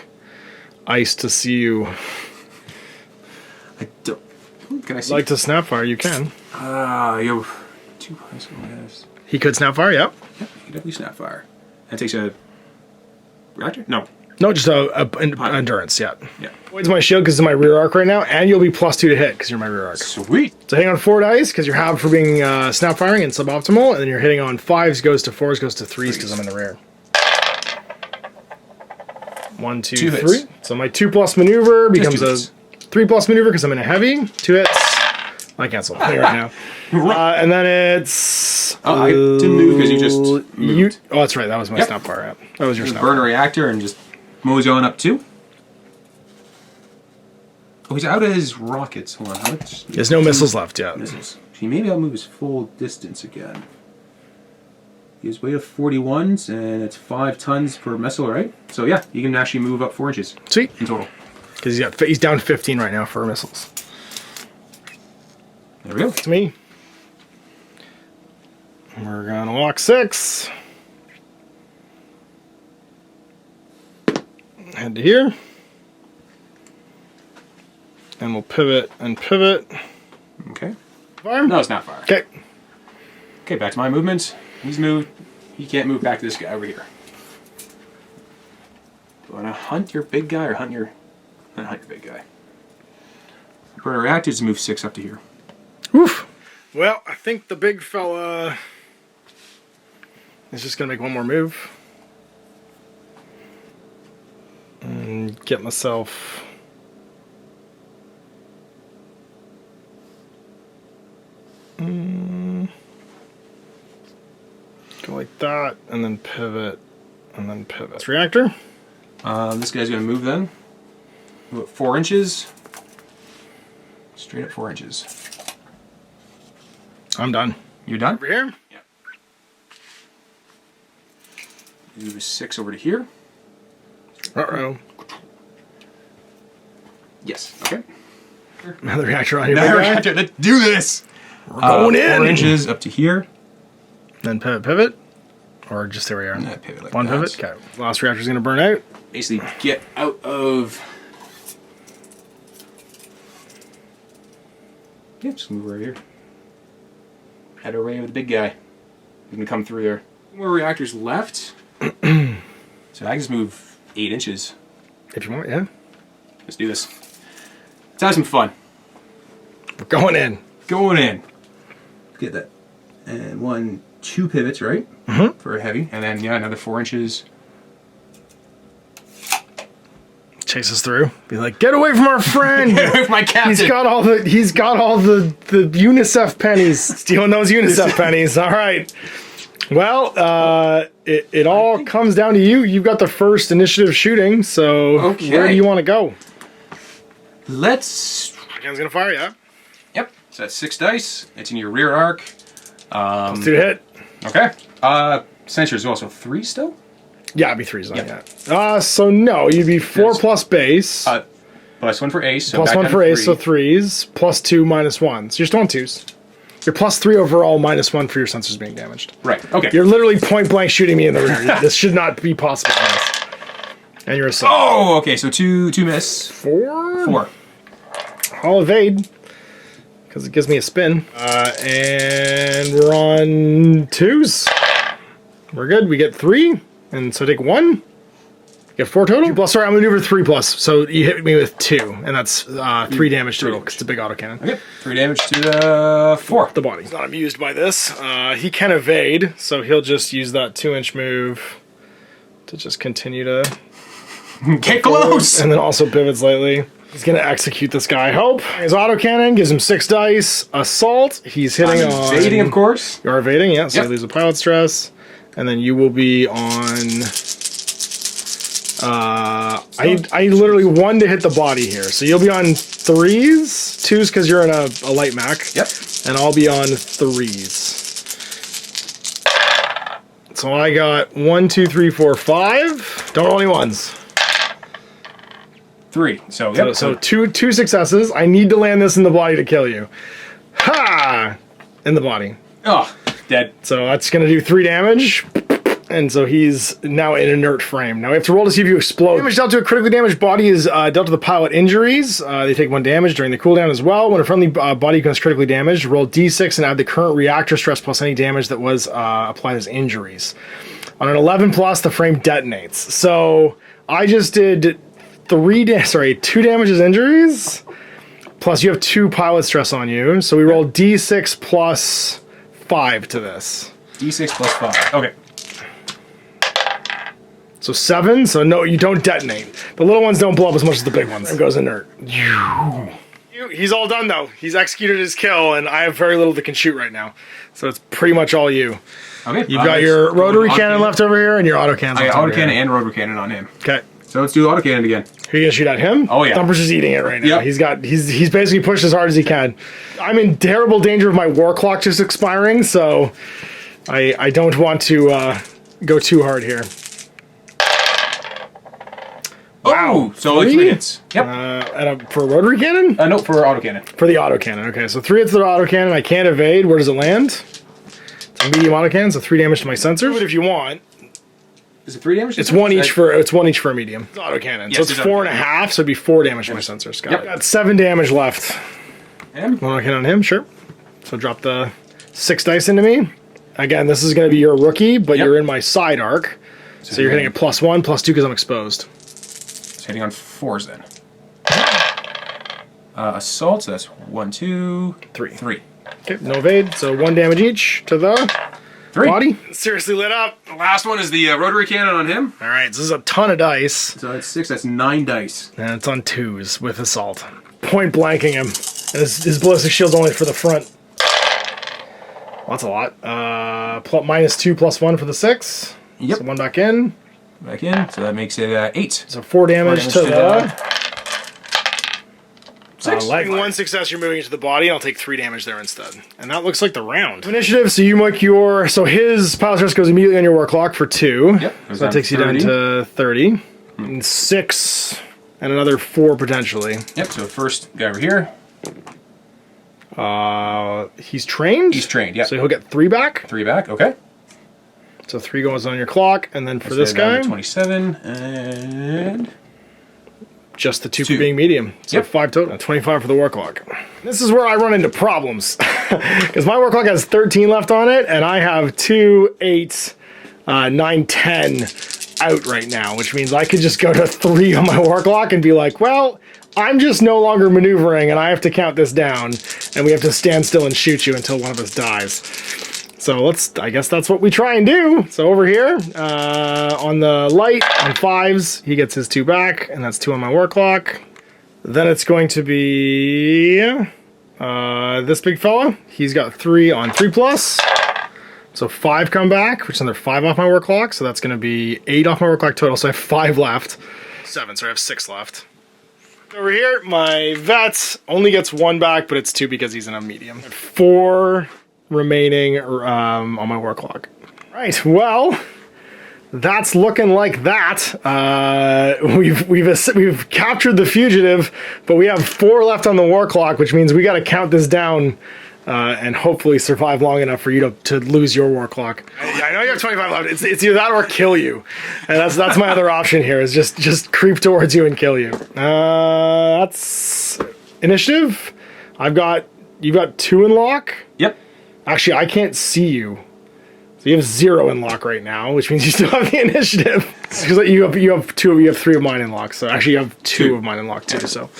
ice to see you. I don't... Can I see? Like to snapfire, you can. You have 2 points. Yes. He could snapfire, yep. Yeah, he definitely snapfire. That takes a... reactor? No. No, just endurance, yeah. Yeah. Voids my shield because it's my rear arc right now, and you'll be +2 to hit because you're my rear arc. Sweet. So hitting on 4 dice because you're halved for being snapfiring and suboptimal, and then you're hitting on 5s goes to 4s goes to 3s because I'm in the rear. 1, 2, 2 3. hits. So my 2+ maneuver becomes 2 a hits. 3+ maneuver because I'm in a heavy. 2 hits. I cancel right now. And then it's... Oh, I didn't move because you just moved. Oh, that's right. That was my snap bar. Yeah. That was your snap burn bar. a reactor and just mosey on up 2. Oh, he's out of his rockets. Hold on. How much? There's no missiles left yet. Missiles. See, maybe I'll move his full distance again. He has weight of 41s, and it's 5 tons per missile, right? So yeah, you can actually move up 4 inches. Sweet. In total. Because he's down 15 right now for missiles. There we go. It's me. We're gonna walk 6. Head to here. And we'll pivot and pivot. Okay. Fire? No, it's not fire. Okay. Okay, back to my movements. He's moved. He can't move back to this guy over here. Do you want to hunt your big guy or hunt your big guy? Burn a reactor to move 6 up to here. Oof. Well, I think the big fella is just gonna make one more move. And get myself... Go like that, and then pivot, and then pivot. This reactor. This guy's going to move then. Move 4 inches. Straight up 4 inches. I'm done. You're done? Over here? Yeah. Move 6 over to here. Uh-oh. Yes. Okay. Another reactor on here. Now reactor. Let's do this. We're going in. 4 inches up to here. Then pivot, pivot. Or just there we are. Pivot like One that. pivot. Okay. Last reactor's going to burn out. Basically, get out of... Yeah, just move right here. Head away with the big guy. He's going to come through there. More reactors left. So I can just move 8 inches. If you want, yeah. Let's do this. Let's have some fun. We're going in. Going in. Get that. And 2 pivots, right? Mm-hmm. For a heavy. And then, yeah, another 4 inches. Chase us through. Be like, get away from our friend. Get away from my captain. He's got all the UNICEF pennies. Stealing those UNICEF pennies. All right. Well, it all comes down to you. You've got the first initiative shooting, so where do you want to go? Let's... Handgun's gonna fire, yeah. Yep. So that's 6 dice. It's in your rear arc. Let's do a hit. Okay. Sensor is also 3 still? Yeah, it'd be 3s on that. So no, you'd be 4 plus base. Plus 1 for ace. So plus 1 for ace, so 3s. Plus 2, minus 1. So you're still on 2s. You're plus 3 overall, minus 1 for your sensors being damaged. Right, okay. You're literally point blank shooting me in the rear. This should not be possible. And you're assault. Oh, okay, so 2 miss. 4. I'll evade. Because it gives me a spin. And we're on 2s. We're good. We get 3. And so take 1. Get 4 total. 2 plus, sorry, I'm maneuver 3 plus. So you hit me with 2. And that's 3 damage total because it's a big autocannon. Okay, 3 damage to the 4. The body. He's not amused by this. He can evade. So he'll just use that 2-inch move to just continue to get close. And then also pivot slightly. He's going to execute this guy, I hope. His autocannon gives him 6 dice. Assault. He's hitting on... Evading, of course. You are evading, yeah. So you lose a pilot stress. And then you will be on... I literally 1 to hit the body here. So you'll be on 3s. 2s because you're in a light mech. Yep. And I'll be on 3s. So I got 1, 2, 3, 4, 5. Don't roll any 1s. 3. So, yep. So two successes. I need to land this in the body to kill you. Ha! In the body. Oh, dead. So that's going to do 3 damage. And so he's now in inert frame. Now we have to roll to see if you explode. Damage dealt to a critically damaged body is dealt to the pilot injuries. They take 1 damage during the cooldown as well. When a friendly body becomes critically damaged, roll d6 and add the current reactor stress plus any damage that was applied as injuries. On an 11 plus, the frame detonates. So I just did 2 damage as injuries. Plus you have 2 pilot stress on you. So we roll d6 plus 5 to this. D6 plus 5. Okay. So 7, so no, you don't detonate. The little ones don't blow up as much as the big ones. It goes inert. He's all done though. He's executed his kill, and I have very little that can shoot right now. So it's pretty much all you. Okay. You've got your rotary cannon left over here, and your autocannon. I got autocannon and rotary cannon on him. Okay. So let's do autocannon again. Who are you gonna shoot at him? Oh yeah. Thumper's just eating it right now. Yep. He's basically pushed as hard as he can. I'm in terrible danger of my war clock just expiring, so I don't want to go too hard here. Wow. So like 3 hits. Yep. For a rotary cannon? No, for autocannon. For the autocannon. Okay, so 3 hits to the autocannon. I can't evade. Where does it land? It's a medium autocannon, so 3 damage to my sensors. Do it if you want. Is it 3 damage? It's one each for a medium. It's autocannon. Yes, so it's 4.5, so it'd be 4 damage to my sensors. Got 7 damage left. Him? One autocannon on him, sure. So drop the 6 dice into me. Again, this is going to be your rookie, but you're in my side arc. So you're hitting a +1, +2 because I'm exposed. It's hitting on 4s then. Assault, so that's 1, 2, 3. Okay, no evade, so 1 damage each to the 3. body. Seriously lit up. The last one is the rotary cannon on him. All right, so this is a ton of dice. So that's 6, that's 9 dice. And it's on 2s with assault. Point blanking him. And his ballistic shield's only for the front. Well, that's a lot. -2, +1 for the 6. Yep. So 1 back in. Back in, so that makes it 8. So 4 damage to the 6. leg. 1 success, you're moving into the body, and I'll take 3 damage there instead. And that looks like the round. Initiative, so you make your... So his pile stress goes immediately on your war clock for 2. Yep. So that takes you down to 30. And 6, and another 4 potentially. Yep, so first guy over here. He's trained? He's trained, yeah. So he'll get 3 back. 3 back, okay. So 3 goes on your clock, and then for this guy... 27, and... Just the 2 for being medium. So 5 total. 25 for the war clock. This is where I run into problems. Because my war clock has 13 left on it, and I have 2, 8, 9, 10 out right now, which means I could just go to 3 on my war clock and be like, well, I'm just no longer maneuvering, and I have to count this down, and we have to stand still and shoot you until one of us dies. So I guess that's what we try and do. So over here, on the light, on 5s, he gets his 2 back, and that's 2 on my war clock. Then it's going to be this big fella. He's got 3 on 3+. So 5 come back, which is another 5 off my war clock. So that's going to be 8 off my war clock total. So I have 5 left. 7, so I have 6 left. Over here, my vet only gets 1 back, but it's 2 because he's in a medium. 4 remaining on my war clock. Right, well, that's looking like that. We've captured the fugitive, but we have 4 left on the war clock, which means we got to count this down and hopefully survive long enough for you to lose your war clock. I know you have 25 left. It's either that or kill you, and that's my other option here. Is just creep towards you and kill you. That's initiative. You've got 2 in lock. Yep. Actually, I can't see you. So you have 0 in lock right now, which means you still have the initiative. Because you have 3 of mine in lock. So actually, you have 2 of mine in lock too. So,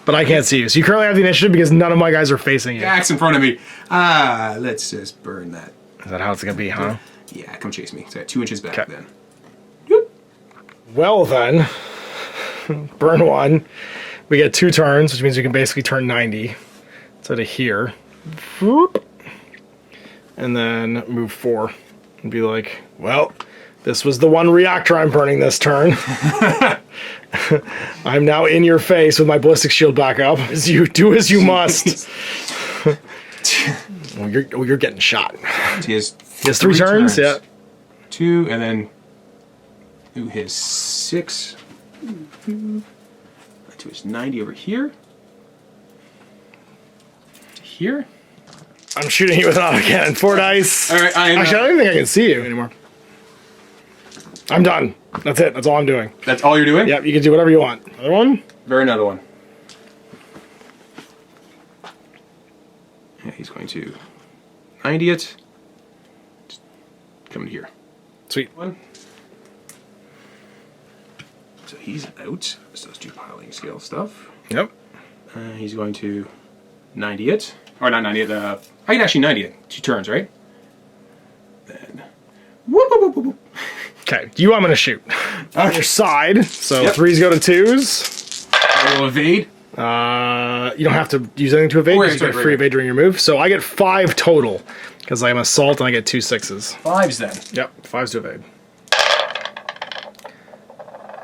but I can't see you. So you currently have the initiative because none of my guys are facing you. Axe in front of me. Let's just burn that. Is that how it's gonna be, huh? Yeah, come chase me. So I got 2 inches back then. Well then, burn 1. We get 2 turns, which means we can basically turn 90. So to here. Whoop. And then move 4 and be like, well, this was the 1 reactor I'm burning this turn. I'm now in your face with my ballistic shield back up. As you do as you must. You're getting shot. He has 3 turns, yeah. 2, and then his 6. To his 90 over here. To here. I'm shooting you with an autocannon. 4 dice. All right, actually, I don't even think I can see you anymore. I'm done. That's it. That's all I'm doing. That's all you're doing? Yep, you can do whatever you want. Another one? Burn another one. Yeah, he's going to 90 it. Just come to here. Sweet. 1. So he's out. So let's do piling scale stuff. Yep. He's going to 90 it. Or not 90 it. I can actually 90 it. 2 turns, right? Then. Whoop, whoop, whoop, whoop. Okay, you I'm going to shoot. On your side, so Yep. 3s go to 2s. I will evade. You don't have to use anything to evade, Oh, because you get free evade during your move. So I get 5 total, because I'm assault and I get 2 6s. 5s then. Yep, 5s to evade.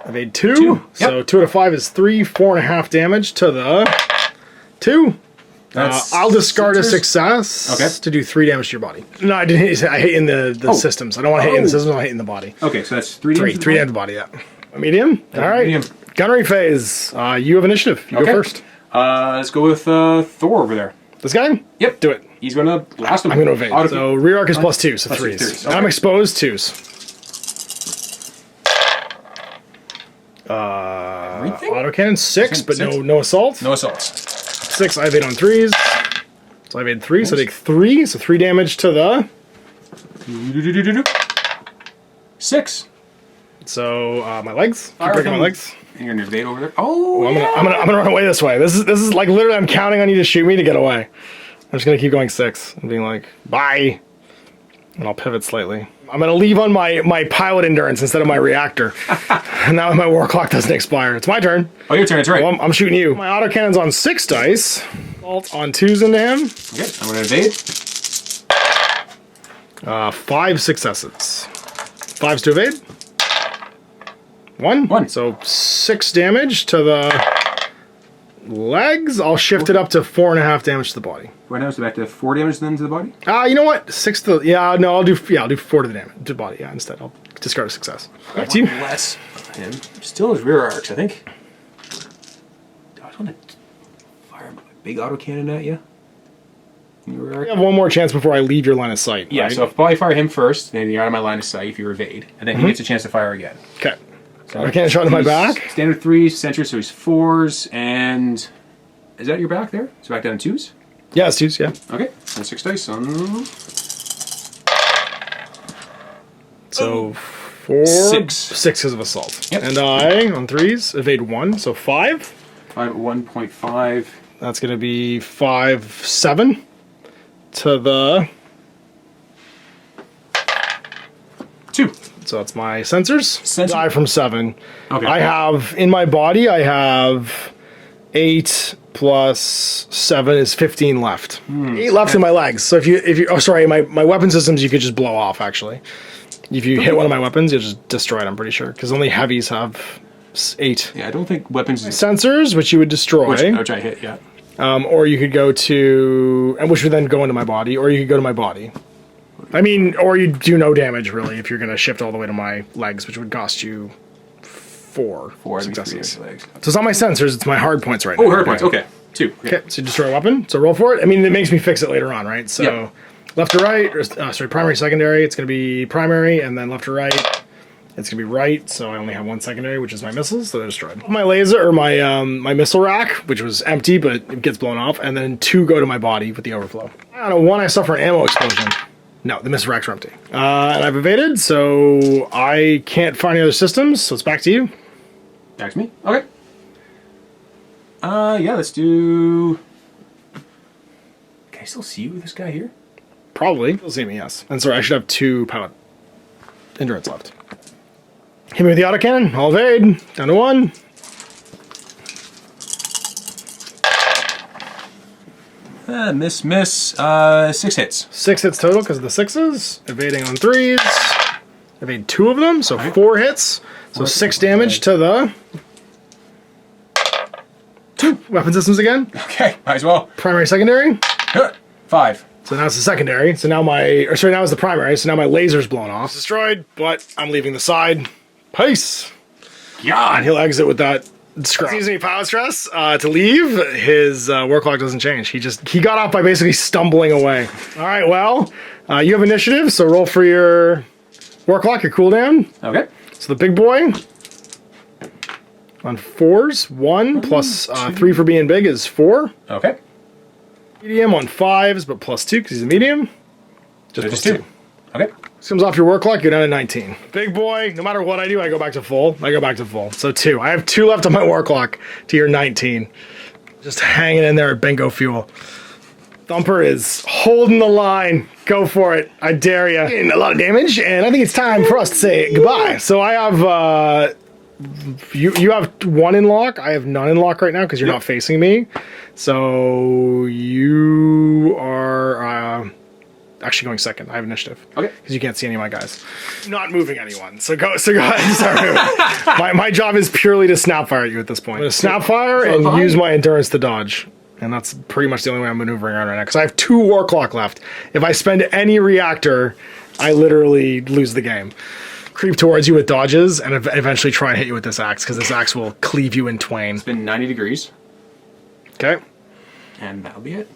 Evade 2. Yep. So 2 out of 5 is 3, 4.5 damage to the 2. I'll discard a success to do 3 damage to your body. No, I didn't hit. I hit in the systems. I don't want to hit in the systems. I want to hit in the body. Okay, so that's 3 damage. 3 damage to the body. Yeah. A medium. All right. Medium. Gunnery phase. You have initiative. You go first. Let's go with Thor over there. This guy. Yep. Do it. He's going to blast him. I'm going to evade. So rear arc is +2, so 3s. threes. And I'm exposed 2s. Everything? Autocannon 6, but Six. no assault. No assaults. 6. I evade on 3s. So I evade 3, so I take 3. So 3 damage to the. 6. So my legs. Keep Fire breaking my him. legs. And you're going to evade over there. Oh, I'm gonna run away this way. This is like literally I'm counting on you to shoot me to get away. I'm just gonna keep going 6 and being like bye, and I'll pivot slightly. I'm gonna leave on my pilot endurance instead of my reactor. And now my war clock doesn't expire. It's my turn. Oh, your turn. That's right. Well, I'm shooting you. My autocannon's on 6 dice. Alt on 2s into him. Okay, I'm going to evade. 5 successes. 5s to evade. 1. So 6 damage to the legs. I'll shift it up to 4.5 damage to the body. Right now, so back to 4 damage then to the body. You know what? 6 to I'll do 4 to the damage to the body. Yeah, instead I'll discard a success. Back to you. Less him. Still his rear arcs, I think. I just want to fire my big autocannon at you. Your rear arc. I have one more chance before I leave your line of sight. Yeah, right? so if I fire him first, then you're out of my line of sight if you evade, and then he gets a chance to fire again. Okay. I can't shot in my back. Standard 3s, center, so he's 4s, and is that your back there? So back down to 2s. Yeah, it's 2s. Yeah. Okay, and 6 dice. So 4, 6 because of assault. Yep. And I on 3s evade 1, so 5. 5 at 1.5. That's gonna be 5, 7 to the 2. So that's my sensors. Sensor. Die from 7. Okay. I have in my body. I have 8 plus 7 is 15 left. 8 left in my legs. So if you oh sorry, my weapon systems you could just blow off actually. If you hit one of my weapons, you'll just destroy it. I'm pretty sure because only heavies have 8 Yeah, I don't think weapons. sensors, which you would destroy. Which I hit. Yeah. Or you could go to, and which would then go into my body, or you could go to my body. I mean, or you do no damage really if you're going to shift all the way to my legs, which would cost you 4 successes. So it's not my sensors; it's my hard points right now. Oh, hard points. Okay, 2. Okay, so you destroy a weapon. So roll for it. I mean, it makes me fix it later on, right? So Yep. left to right, or sorry, primary, secondary. It's going to be primary, and then left to right. It's gonna be right, so I only have 1 secondary, which is my missiles that I destroyed. My laser or my my missile rack, which was empty, but it gets blown off, and then 2 go to my body with the overflow. On a 1, I suffer an ammo explosion. No, the missile racks are empty. And I've evaded, so I can't find any other systems. So it's back to you. Back to me. Okay. Yeah, let's do. Can I still see you with this guy here? Probably. You'll see me, yes. And sorry, I should have 2 pilot endurance left. Hit me with the autocannon. I'll evade. Down to 1. Miss. 6 hits. 6 hits total because of the 6s. Evading on 3s. Evade 2 of them, so 4 hits. So 6 damage to the 2 weapon systems again. Okay, might as well. Primary, secondary. 5. So now it's the secondary. So now now it's the primary. So now my laser's blown off. It's destroyed, but I'm leaving the side. Peace. God. And he'll exit with that scrap. Seems any power stress to leave. His war clock doesn't change. He got off by basically stumbling away. All right, well, you have initiative, so roll for your war clock, your cooldown. Okay. So the big boy on 4s, 1 plus 3 for being big is 4. Okay. Medium on 5s, but plus 2 because he's a medium. Just 2. Okay. This comes off your work clock, you're down to 19. Big boy, no matter what I do, I go back to full. So 2. I have 2 left on my war clock to your 19. Just hanging in there at bingo fuel. Thumper is holding the line. Go for it. I dare you. Getting a lot of damage, and I think it's time for us to say goodbye. So I have, you have 1 in lock. I have none in lock right now because you're not facing me. So you are actually going second. I have initiative. Okay. Because you can't see any of my guys. Not moving anyone. So go ahead. Sorry. my job is purely to snapfire at you at this point. I'm going to snapfire and use my endurance to dodge. And that's pretty much the only way I'm maneuvering around right now. Because I have 2 war clock left. If I spend any reactor, I literally lose the game. Creep towards you with dodges and eventually try and hit you with this axe. Because this axe will cleave you in twain. It's been 90 degrees. Okay. And that'll be it.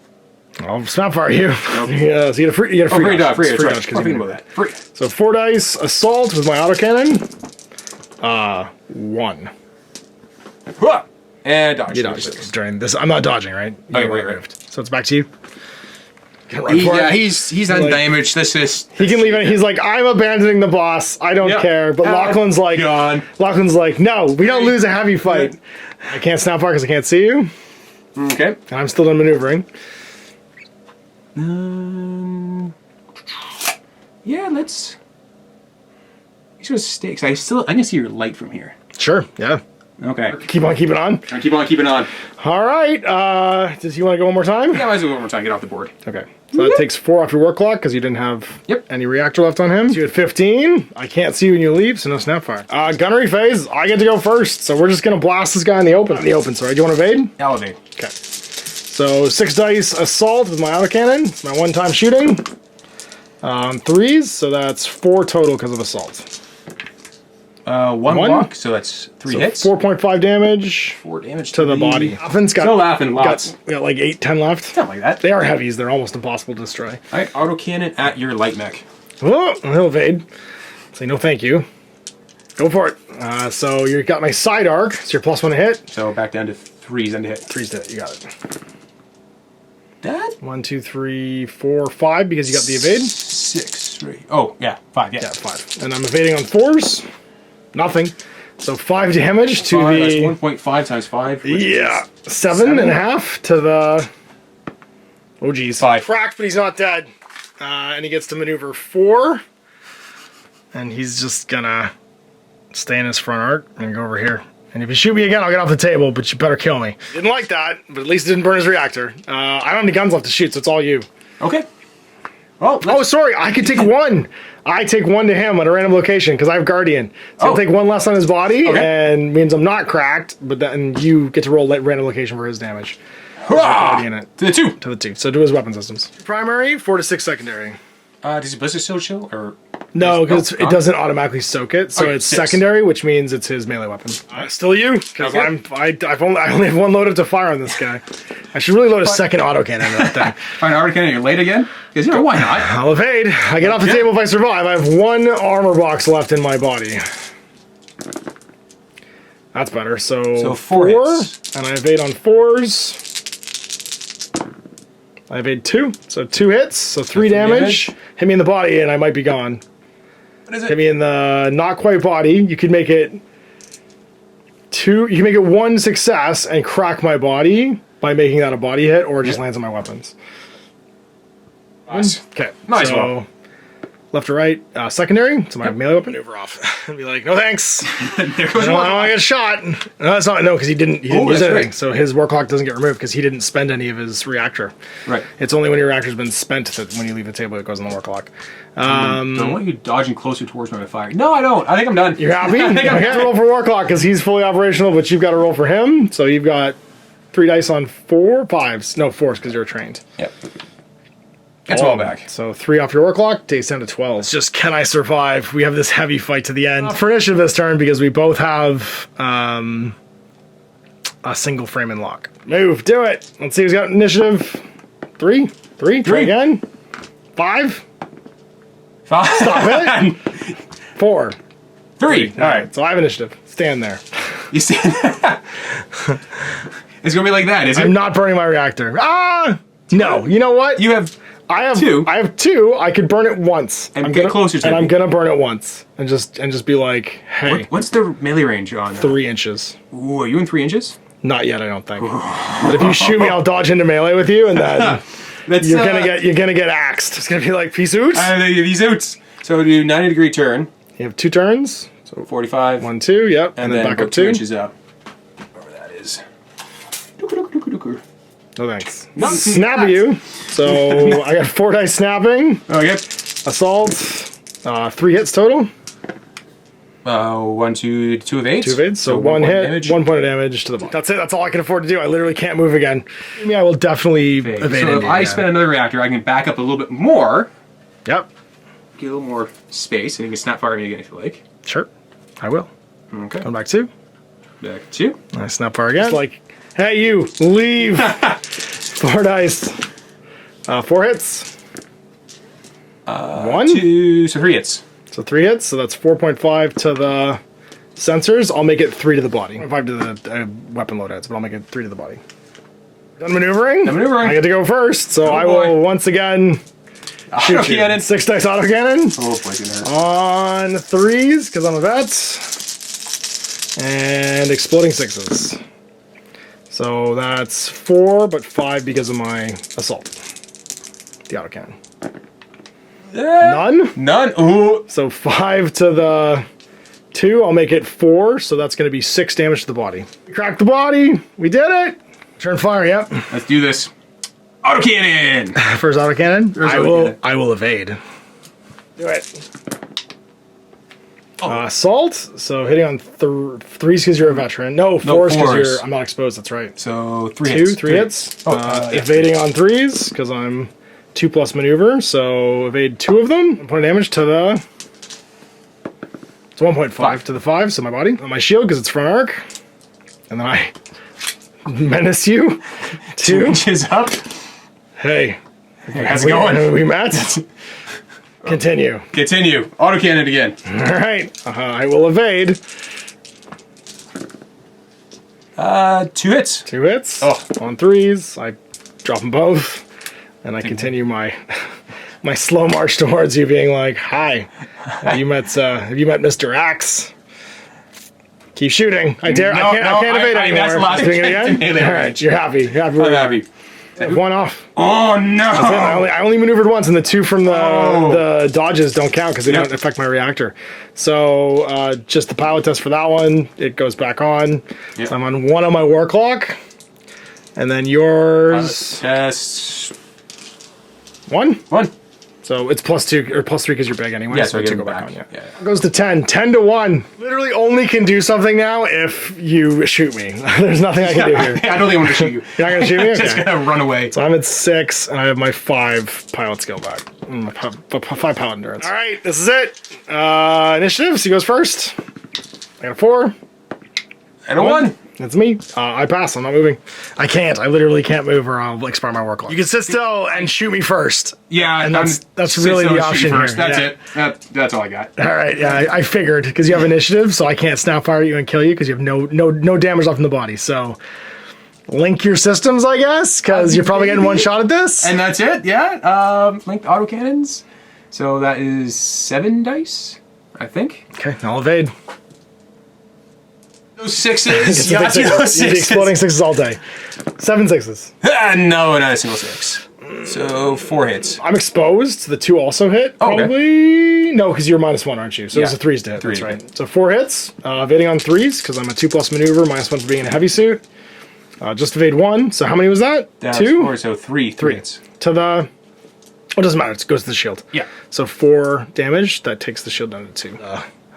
I'll snapfire you. Okay. Yeah, so you get a free dodge. Free It's dodge. because you About that. Free. So 4 dice, assault with my autocannon. 1. Hua! And dodge. You dodge during this. I'm not dodging, right? Okay, right. So it's back to you. Run for it. He's undamaged. This is. He can leave it. He's like, I'm abandoning the boss. I don't care. But Lachlan's like, no, we don't lose a heavy fight. I can't snapfire because I can't see you. Okay. And I'm still done maneuvering. Yeah, let's. He's gonna stay. I can see your light from here. Sure. Yeah. Okay. Keep on keeping on. I keep on keeping on. All right. Does he want to go one more time? Yeah, might as well go one more time. Get off the board. Okay. So that takes 4 off your work clock because you didn't have any reactor left on him. So you had 15. I can't see when you leave, so no snapfire. Gunnery phase. I get to go first, so we're just gonna blast this guy in the open. Sorry. Do you want to evade? I'll evade. Okay. So 6 dice assault with my autocannon. It's my 1-time shooting. 3s, so that's 4 total because of assault. 1 block, so that's 3 hits. 4.5 damage. 4 damage to the body. Offense got, still laughing lots. We got like 8-10 left. Something like that. They are heavies. They're almost impossible to destroy. All right, autocannon at your light mech. Oh, he'll evade. Say no thank you. Go for it. So you got my side arc. So you're +1 to hit. So back down to 3s and to hit. 3s to hit. You got it. That? 1, 2, 3, 4, 5 because you got the evade. 6, 3. Oh, yeah, 5, yeah. Yeah, 5. And I'm evading on 4s. Nothing. So 5 damage to That's the... 1.5 times 5. Yeah. 7.5 to the... Oh, geez. 5. Cracked, but he's not dead. And he gets to maneuver 4. And he's just gonna stay in his front arc and go over here. And if you shoot me again, I'll get off the table, but you better kill me. Didn't like that, but at least it didn't burn his reactor. I don't have any guns left to shoot, so it's all you. Okay. Well, oh, sorry, I could take 1. I take 1 to him at a random location because I have Guardian. So I'll take 1 less on his body, and means I'm not cracked, but then you get to roll random location for his damage. Guardian it. To the 2. To the 2. So do his weapon systems. Primary, 4 to 6 secondary. Does Blizzard still chill, or... No, because it doesn't automatically soak it, so it's 6. Secondary, which means it's his melee weapon. Still you, because I only have 1 load up to fire on this guy. I should really load a second autocannon into that thing. Fine, autocannon, you're late again? Because, why not? I'll evade. I get off the table if I survive. I have 1 armor box left in my body. That's better. So 4 hits. And I evade on 4s. I evade 2, so 2 hits, so 3 damage. Hit me in the body and I might be gone. What is it? Hit me in the not quite body. You could make it 2. You can make it 1 success and crack my body by making that a body hit, or it just lands on my weapons. Nice. Okay. Nice. So left to right, secondary. So my melee weapon maneuver off. And be like, no thanks. There goes I don't want to get shot. No, that's not. No, because he didn't use anything. Right. So his war clock doesn't get removed because he didn't spend any of his reactor. Right. It's only when your reactor's been spent that when you leave the table it goes on the war clock. Don't want you dodging closer towards me with fire. No, I don't. I think I'm done. You're happy? I have to roll for war clock because he's fully operational, but you've got to roll for him. So you've got 3 dice on 4, 5s. No, 4s because you're trained. Yep. It's all back. So 3 off your war clock, takes down to 12. It's just, can I survive? We have this heavy fight to the end. For initiative this turn, because we both have a single frame in lock. Move, do it. Let's see who's got initiative. 3? Try again. 5? 5. Stop it. 4. 3. All right, so I have initiative. Stand there. You stand there. It's going to be like that, is it? I'm not burning my reactor. No, you know what? I have 2. I have 2. I could burn it once. And get closer to it. And I'm gonna burn it once. And just be like, hey. What's the melee range on? 3 inches. Ooh, are you in 3 inches? Not yet, I don't think. But if you shoot me, I'll dodge into melee with you, and then you're gonna get axed. It's gonna be like peace out. These outs. So do 90-degree turn. You have 2 turns. So 45. 1, 2. Yep. And then back up 2 inches up. Whatever that is. No thanks. Snap you. So I got 4 dice snapping. Okay. Assault. 3 hits total. 1, 2 evades. 2 evades. So 1 hit, damage. 1 point of damage to the body. That's it. That's all I can afford to do. I literally can't move again. I will definitely evade. So if I spend another reactor, I can back up a little bit more. Yep. Get a little more space, and you can snap fire me again if you like. Sure. I will. Okay. Come back 2. Back 2. I snap fire again. It's like, hey, you, leave. 4 dice. 4 hits. 1. 2. So 3 hits. So 3 hits. So that's 4.5 to the sensors. I'll make it 3 to the body. 5 to the weapon loadouts, but I'll make it 3 to the body. Done maneuvering. I get to go first, so I will once again shoot you. 6 dice autocannon. Oh, poison on 3s, because I'm a vet. And exploding 6s. So that's 4, but 5 because of my assault. The autocannon. None? None. Ooh. So 5 to the 2. I'll make it 4, so that's going to be 6 damage to the body. We cracked the body. We did it. Turn fire, yep. Let's do this. Autocannon! First autocannon. I will evade. Do it. Assault. So hitting on 3s because you're a veteran. No, 4s because I'm not exposed. That's right. So 3 hits. 3 hits. Evading on 3s because I'm 2+ maneuver. So evade 2 of them. 1 point of damage to the. It's 1.5 to the 5. So my body. On my shield because it's front arc. And then I menace you. 2 inches up. Hey, how's it going? We met. Continue. Autocannon again. All right. I will evade. 2 hits. 2 hits. Oh. On 3s. I drop them both, and I continue my my slow march towards you, being like, "Hi, have you met Mr. Axe? Keep shooting. I dare. I can't evade anymore. That's the last doing it again. All right. You're happy. I'm happy. 1 off. Oh no! I only maneuvered once, and the 2 from the dodges don't count because they don't affect my reactor. So just the pilot test for that one. It goes back on. Yep. So I'm on 1 on my war clock, and then yours. Test 1. 1. So it's +2 or +3 because you're big anyway. Yeah, so I get 2 go back back on. Yeah. Yeah. It goes to 10. 10 to 1. Literally only can do something now if you shoot me. There's nothing I can do here. I don't think I'm gonna shoot you. You're not gonna shoot me? Okay. Just gonna run away. So I'm at 6, and I have my 5 pilot skill back. My 5 pilot endurance. All right, this is it. Initiative. He goes first. I got a 4. And a 1. That's me. I pass. I'm not moving. I can't. I literally can't move, or I'll expire my work clock. You can sit still and shoot me first. Yeah, and that's really the option here. That's it. That's all I got. All right. Yeah, I figured because you have initiative, so I can't snap fire at you and kill you because you have no damage left in the body. So link your systems, I guess, because you're probably getting 1 shot at this. And that's it. Yeah. Linked autocannons. So that is 7 dice, I think. Okay. I'll evade. Those 6s. Yeah, the exploding 6s all day. 7 6s. No, not a single 6. So 4 hits. I'm exposed. The 2 also hit. Probably. Okay. No, because you're -1, aren't you? So it's a 3s to hit. 3. That's right. So 4 hits. Evading on 3s because I'm a 2+ maneuver. -1 for being in a heavy suit. Just evade 1. So how many was that? 2. 4, so 3 hits. To the. It doesn't matter. It goes to the shield. Yeah. So 4 damage. That takes the shield down to 2.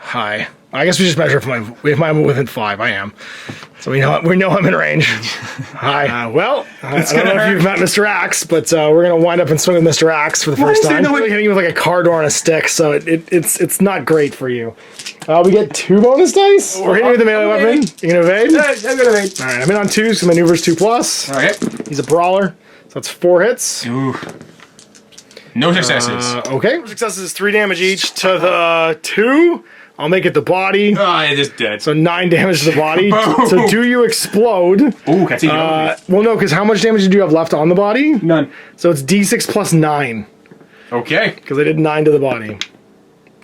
Hi. I guess we just measure if I'm within 5. I am. So we know I'm in range. Hi. Well, I don't know if you've met Mr. Axe, but we're gonna wind up and swing with Mr. Axe for the first time. We're hitting you with like a car door on a stick, so it's not great for you. We get 2 bonus dice. We're hitting you with a melee weapon. You can evade. Yeah, I'm gonna evade. All right, I'm in on 2s. So maneuver's 2+. All right. He's a brawler, so that's 4 hits. Ooh. No successes. Okay. 4 successes is 3 damage each to the 2. I'll make it the body. Oh, it is dead. So 9 damage to the body. So do you explode? Ooh, can I see well, no, because how much damage do you have left on the body? None. So it's D6 + 9. Okay. Because I did 9 to the body.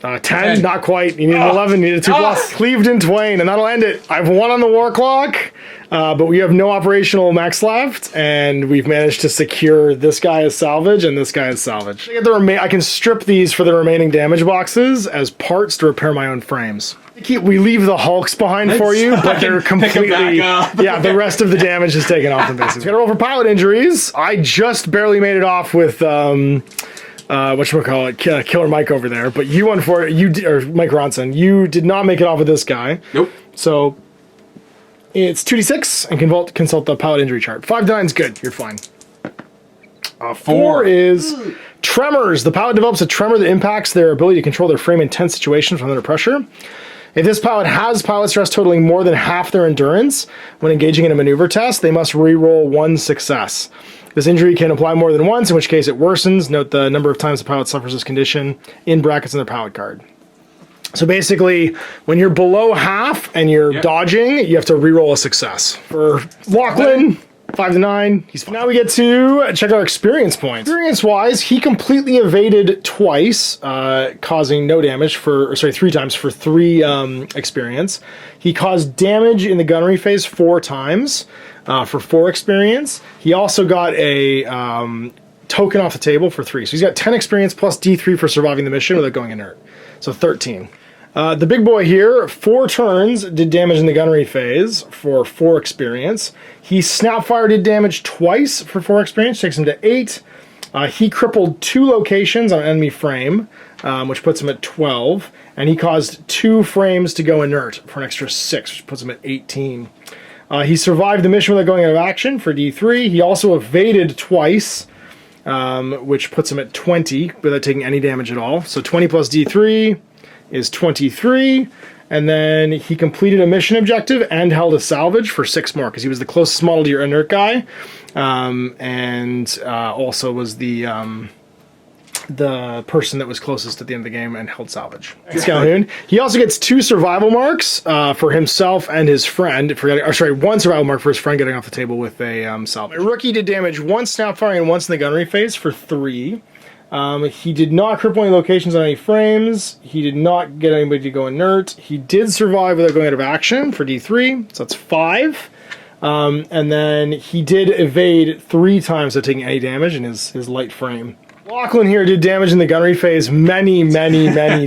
10, not quite. You need an 11, you need a 2 plus. Cleaved in twain, and that'll end it. I've 1 on the war clock, but we have no operational mechs left, and we've managed to secure this guy as salvage and this guy as salvage. I can strip these for the remaining damage boxes as parts to repair my own frames. We leave the Hulks behind for you, but they're completely... Yeah, the rest of the damage is taken off them, basically. Gotta roll for pilot injuries. I just barely made it off with... whatchamacallit, Killer Mike over there, but you or Mike Ronson, you did not make it off with this guy. Nope. So it's 2d6 and consult the pilot injury chart. 5 to 9 is good. You're fine. 4 is tremors. The pilot develops a tremor that impacts their ability to control their frame in tense situations when under pressure. If this pilot has pilot stress totaling more than half their endurance when engaging in a maneuver test, they must re-roll 1 success. This injury can apply more than once, in which case it worsens. Note the number of times the pilot suffers this condition in brackets in their pilot card. So basically, when you're below half and you're dodging, you have to re-roll a success. For Lachlan, 5 to 9. Now we get to check our experience points. Experience-wise, he completely evaded twice, causing no damage 3 times for 3 experience. He caused damage in the gunnery phase 4 times. For 4 experience. He also got a token off the table for 3. So he's got 10 experience plus D3 for surviving the mission without going inert. So 13. The big boy here, 4 turns, did damage in the gunnery phase for 4 experience. He Snapfire did damage twice for 4 experience, takes him to 8. He crippled 2 locations on an enemy frame, which puts him at 12. And he caused 2 frames to go inert for an extra 6, which puts him at 18. He survived the mission without going out of action for D3. He also evaded twice, which puts him at 20 without taking any damage at all. So 20 plus D3 is 23. And then he completed a mission objective and held a salvage for 6 more because he was the closest model to your inert guy. And also was the person that was closest at the end of the game and held salvage. Calhoun. He also gets 2 survival marks for himself and his friend. 1 survival mark for his friend getting off the table with a salvage. My rookie did damage once Snapfire and once in the gunnery phase for 3. He did not cripple any locations on any frames. He did not get anybody to go inert. He did survive without going out of action for D3, so that's 5. And then he did evade 3 times without taking any damage in his light frame. Lachlan here did damage in the gunnery phase many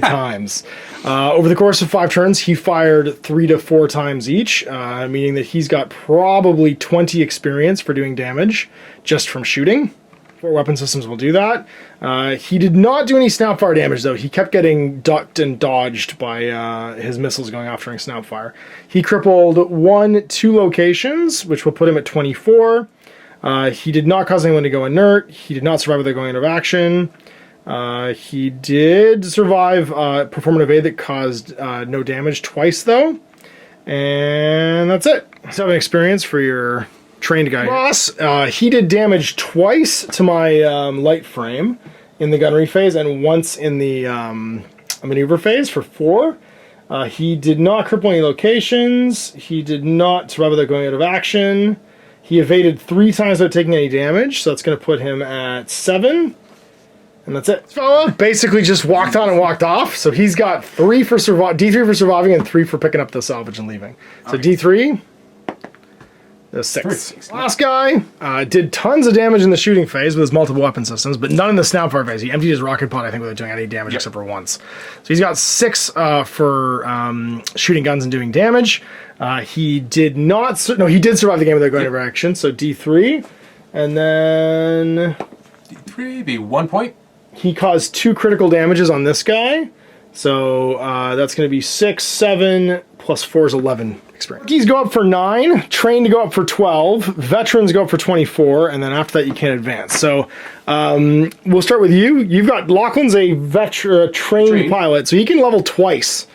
times. Over the course of 5 turns, he fired 3 to 4 times each, meaning that he's got probably 20 experience for doing damage just from shooting. 4 weapon systems will do that. He did not do any Snapfire damage, though. He kept getting ducked and dodged by his missiles going off during Snapfire. He crippled 2 locations, which will put him at 24. He did not cause anyone to go inert. He did not survive without going into action. He did survive perform an evade that caused no damage twice, though. And that's it. So an experience for your trained guy. Ross, he did damage twice to my light frame in the gunnery phase and once in the maneuver phase for 4. He did not cripple any locations. He did not survive without going out of action. He evaded 3 times without taking any damage, so that's going to put him at 7. And that's it. Fella basically just walked on and walked off, so he's got D3 for surviving and 3 for picking up the salvage and leaving. So okay. D3, the 6. Last guy did tons of damage in the shooting phase with his multiple weapon systems, but none in the Snapfire phase. He emptied his rocket pod, I think, without doing any damage except for once. So he's got 6 for shooting guns and doing damage. He did not... he did survive the game without going into action, so D3. And then... D3 be 1 point. He caused 2 critical damages on this guy. So that's going to be 6, 7, plus 4 is 11 experience. Rookies go up for 9, trained go up for 12, veterans go up for 24, and then after that you can't advance. So we'll start with you. You've got Lachlan's a trained pilot, so he can level twice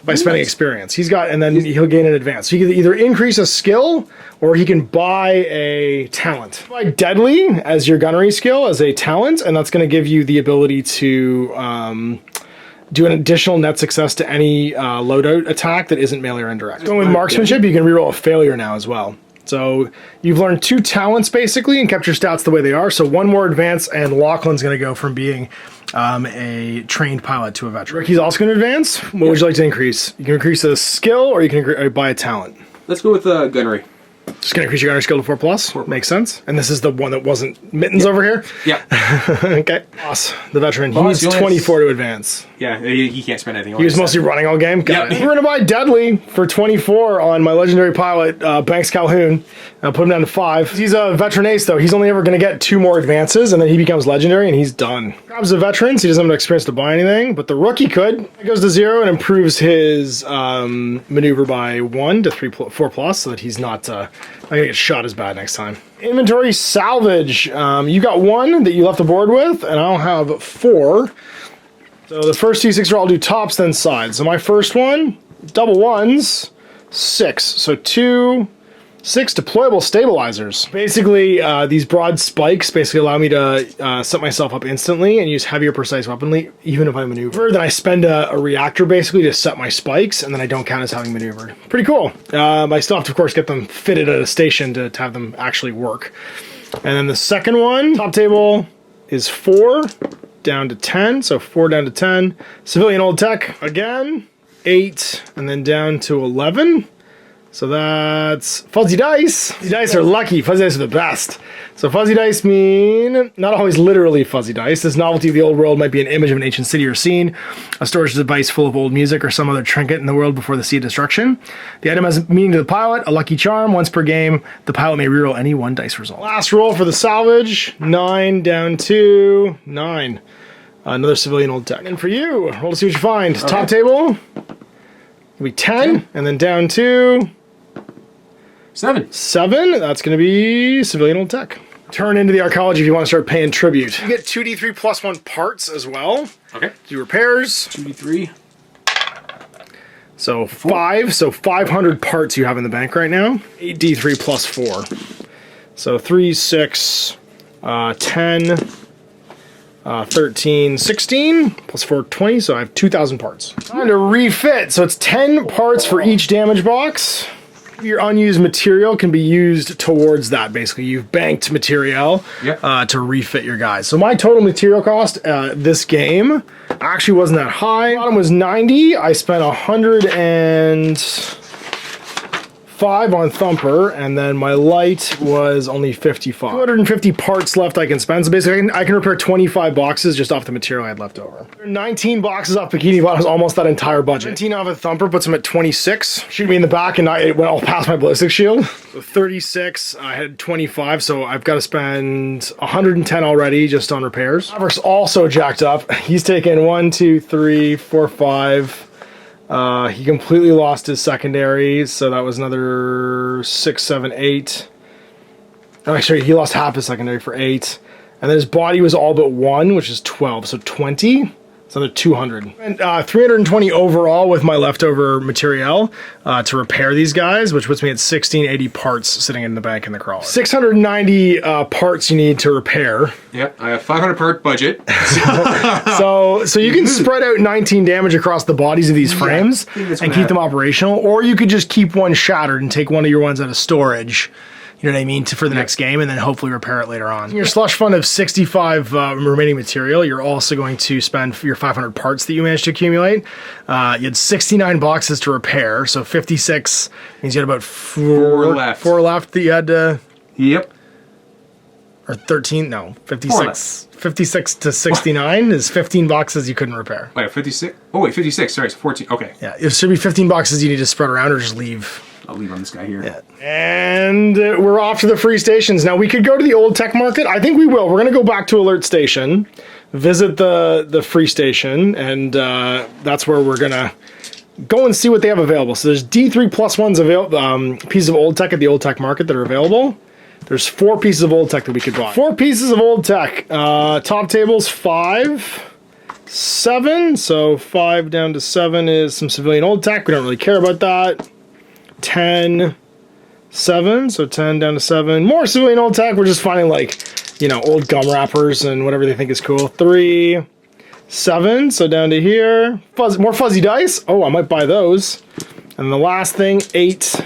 by spending experience. He's got, and then he'll gain an advance. So he can either increase a skill or he can buy a talent. Buy Deadly as your gunnery skill as a talent, and that's going to give you the ability to do an additional net success to any loadout attack that isn't melee or indirect. Going with marksmanship, you can reroll a failure now as well. So you've learned 2 talents basically and kept your stats the way they are. So 1 more advance, and Lachlan's going to go from being a trained pilot to a veteran. Ricky's also going to advance. What would you like to increase? You can increase a skill, or you can buy a talent. Let's go with gunnery. Just going to increase your gunnery skill to 4+. Makes sense. And this is the one that wasn't Mittens over here? Yeah. Okay. Boss, the veteran. He Boss, needs 24 to advance. Yeah, he can't spend anything on He was mostly running all game. Got it. We're going to buy Deadly for 24 on my legendary pilot, Banks Calhoun. I'll put him down to 5. He's a veteran ace, though. He's only ever going to get 2 more advances, and then he becomes legendary, and he's done. Grabs the veteran, so he doesn't have enough experience to buy anything, but the rookie could. It goes to 0 and improves his maneuver by 1 to 4+, so that he's not going to get shot as bad next time. Inventory salvage. You got 1 that you left the board with, and I'll have 4. So the first 2 6 I'll do tops, then sides. So my first one, double 1s, 6. So 2, 6 deployable stabilizers. Basically, these broad spikes basically allow me to set myself up instantly and use heavier precise weaponry, even if I maneuver. Then I spend a reactor basically to set my spikes, and then I don't count as having maneuvered. Pretty cool. I still have to, of course, get them fitted at a station to have them actually work. And then the second one, top table, is 4 down to 10. So 4 down to 10. Civilian old tech, again, 8, and then down to 11. So that's fuzzy dice. Fuzzy dice are lucky. Fuzzy dice are the best. So fuzzy dice mean not always literally fuzzy dice. This novelty of the old world might be an image of an ancient city or scene, a storage device full of old music, or some other trinket in the world before the sea of destruction. The item has meaning to the pilot, a lucky charm. Once per game, the pilot may reroll any 1 dice result. Last roll for the salvage. 9 down to 9. Another civilian old tech. And for you, roll to see what you find. Okay. Top table will be 10, and then down to 7. 7, that's going to be civilian old tech. Turn into the archaeology if you want to start paying tribute. You get 2d3 plus 1 parts as well. Okay. Do repairs. 2d3. So 5, so 500 parts you have in the bank right now. 8d3 plus 4. So 3, 6, 10, 13, 16, plus 4, 20, so I have 2,000 parts. Time to refit, so it's 10 parts for each damage box. Your unused material can be used towards that, basically. You've banked material to refit your guys. So my total material cost this game actually wasn't that high. Bottom was 90. I spent 105 on Thumper, and then my light was only 55. 250 parts left I can spend, so basically I can repair 25 boxes just off the material I had left over. 19 boxes off Bikini Bottom is almost that entire budget. 19 off a Thumper puts him at 26. Shoot me in the back, and it went all past my ballistic shield. So 36, I had 25, so I've got to spend 110 already just on repairs. Maverick's also jacked up. He's taken 1, 2, 3, 4, 5. He completely lost his secondary, so that was another 6, 7, 8. Oh, actually, he lost half his secondary for 8. And then his body was all but 1, which is 12, so 20. It's another 200. And 320 overall with my leftover material to repair these guys, which puts me at 1680 parts sitting in the bank in the crawler. 690 parts you need to repair. Yep, I have 500 part budget. so you can spread out 19 damage across the bodies of these frames and keep them operational, or you could just keep one shattered and take one of your ones out of storage. You know what I mean? For the next game, and then hopefully repair it later on. In your slush fund of 65 remaining material, you're also going to spend your 500 parts that you managed to accumulate. You had 69 boxes to repair, so 56 means you had about 4 left. 4 left that you had to... Yep. Or 13, no, 56. 56 to 69 is 15 boxes you couldn't repair. Wait, 56? Oh, wait, 56. Sorry, it's 14. Okay. Yeah, it should be 15 boxes you need to spread around or just leave. I'll leave on this guy here. Yeah. And we're off to the free stations. Now, we could go to the old tech market. I think we will. We're going to go back to Alert Station, visit the free station, and that's where we're going to go and see what they have available. So there's D3 plus 1s pieces of old tech at the old tech market that are available. There's 4 pieces of old tech that we could buy. 4 pieces of old tech. Top table's 5, 7. So 5 down to 7 is some civilian old tech. We don't really care about that. 10, 7. So 10 down to 7. More civilian old tech. We're just finding, like, you know, old gum wrappers and whatever they think is cool. 3, 7. So down to here. More fuzzy dice. Oh, I might buy those. And the last thing, 8,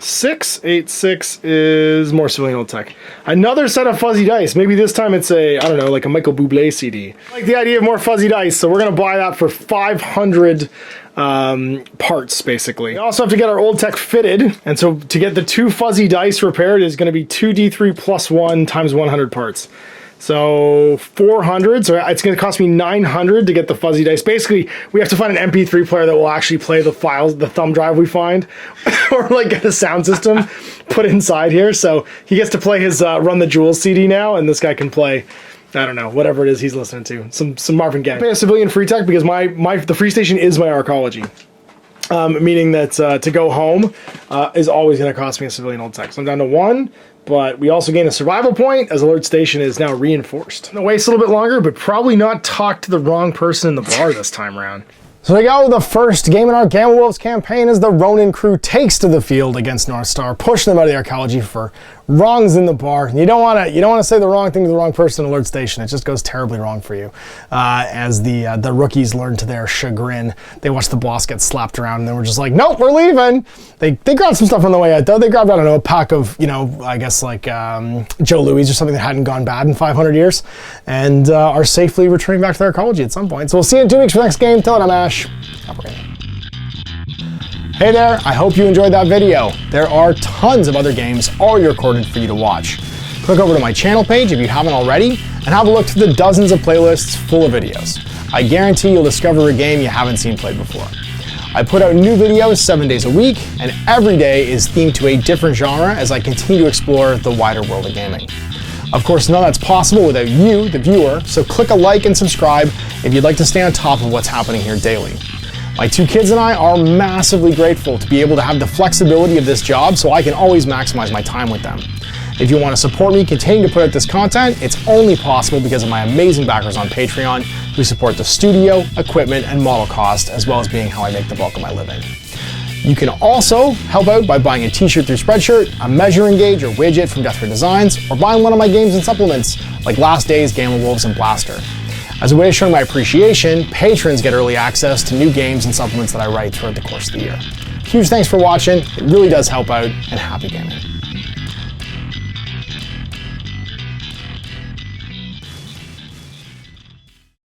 686 is more civilian old tech. Another set of fuzzy dice. Maybe this time it's a, I don't know, like a Michael Bublé CD. I like the idea of more fuzzy dice, so we're gonna buy that for 500 parts, basically. We also have to get our old tech fitted, and so to get the 2 fuzzy dice repaired is gonna be 2d3 plus 1 times 100 parts. So 400, so it's going to cost me 900 to get the fuzzy dice. Basically, we have to find an MP3 player that will actually play the files, the thumb drive we find, or like get a sound system put inside here. So he gets to play his Run the Jewels CD now, and this guy can play, I don't know, whatever it is he's listening to. Some Marvin Gaye. I pay a civilian free tech because the free station is my arcology. Meaning that to go home is always going to cost me a civilian old tech. So I'm down to 1. But we also gain a survival point as Alert Station is now reinforced. I'm gonna waste a little bit longer, but probably not talk to the wrong person in the bar this time around. So we go, the first game in our Gamma Wolves campaign as the Ronin crew takes to the field against Northstar, pushing them out of the arcology for wrongs in the bar. You don't want to say the wrong thing to the wrong person in Alert Station. It just goes terribly wrong for you. As the rookies learn to their chagrin, they watch the boss get slapped around, and then we're just like, nope, we're leaving. They grabbed some stuff on the way out, though. They grabbed, I don't know, a pack of, I guess like Joe Louis or something that hadn't gone bad in 500 years, and are safely returning back to their arcology at some point. So we'll see you in 2 weeks for the next game. Till then, I'm Ash. Hey there, I hope you enjoyed that video. There are tons of other games already recorded for you to watch. Click over to my channel page if you haven't already, and have a look through the dozens of playlists full of videos. I guarantee you'll discover a game you haven't seen played before. I put out new videos 7 days a week, and every day is themed to a different genre as I continue to explore the wider world of gaming. Of course, none of that's possible without you, the viewer, so click a like and subscribe if you'd like to stay on top of what's happening here daily. My 2 kids and I are massively grateful to be able to have the flexibility of this job so I can always maximize my time with them. If you want to support me continuing to put out this content, it's only possible because of my amazing backers on Patreon who support the studio, equipment, and model cost, as well as being how I make the bulk of my living. You can also help out by buying a t-shirt through Spreadshirt, a measuring gauge or widget from Death for Designs, or buying one of my games and supplements like Last Days, Gamma Wolves, and Blaster. As a way of showing my appreciation, patrons get early access to new games and supplements that I write throughout the course of the year. Huge thanks for watching, it really does help out, and happy gaming.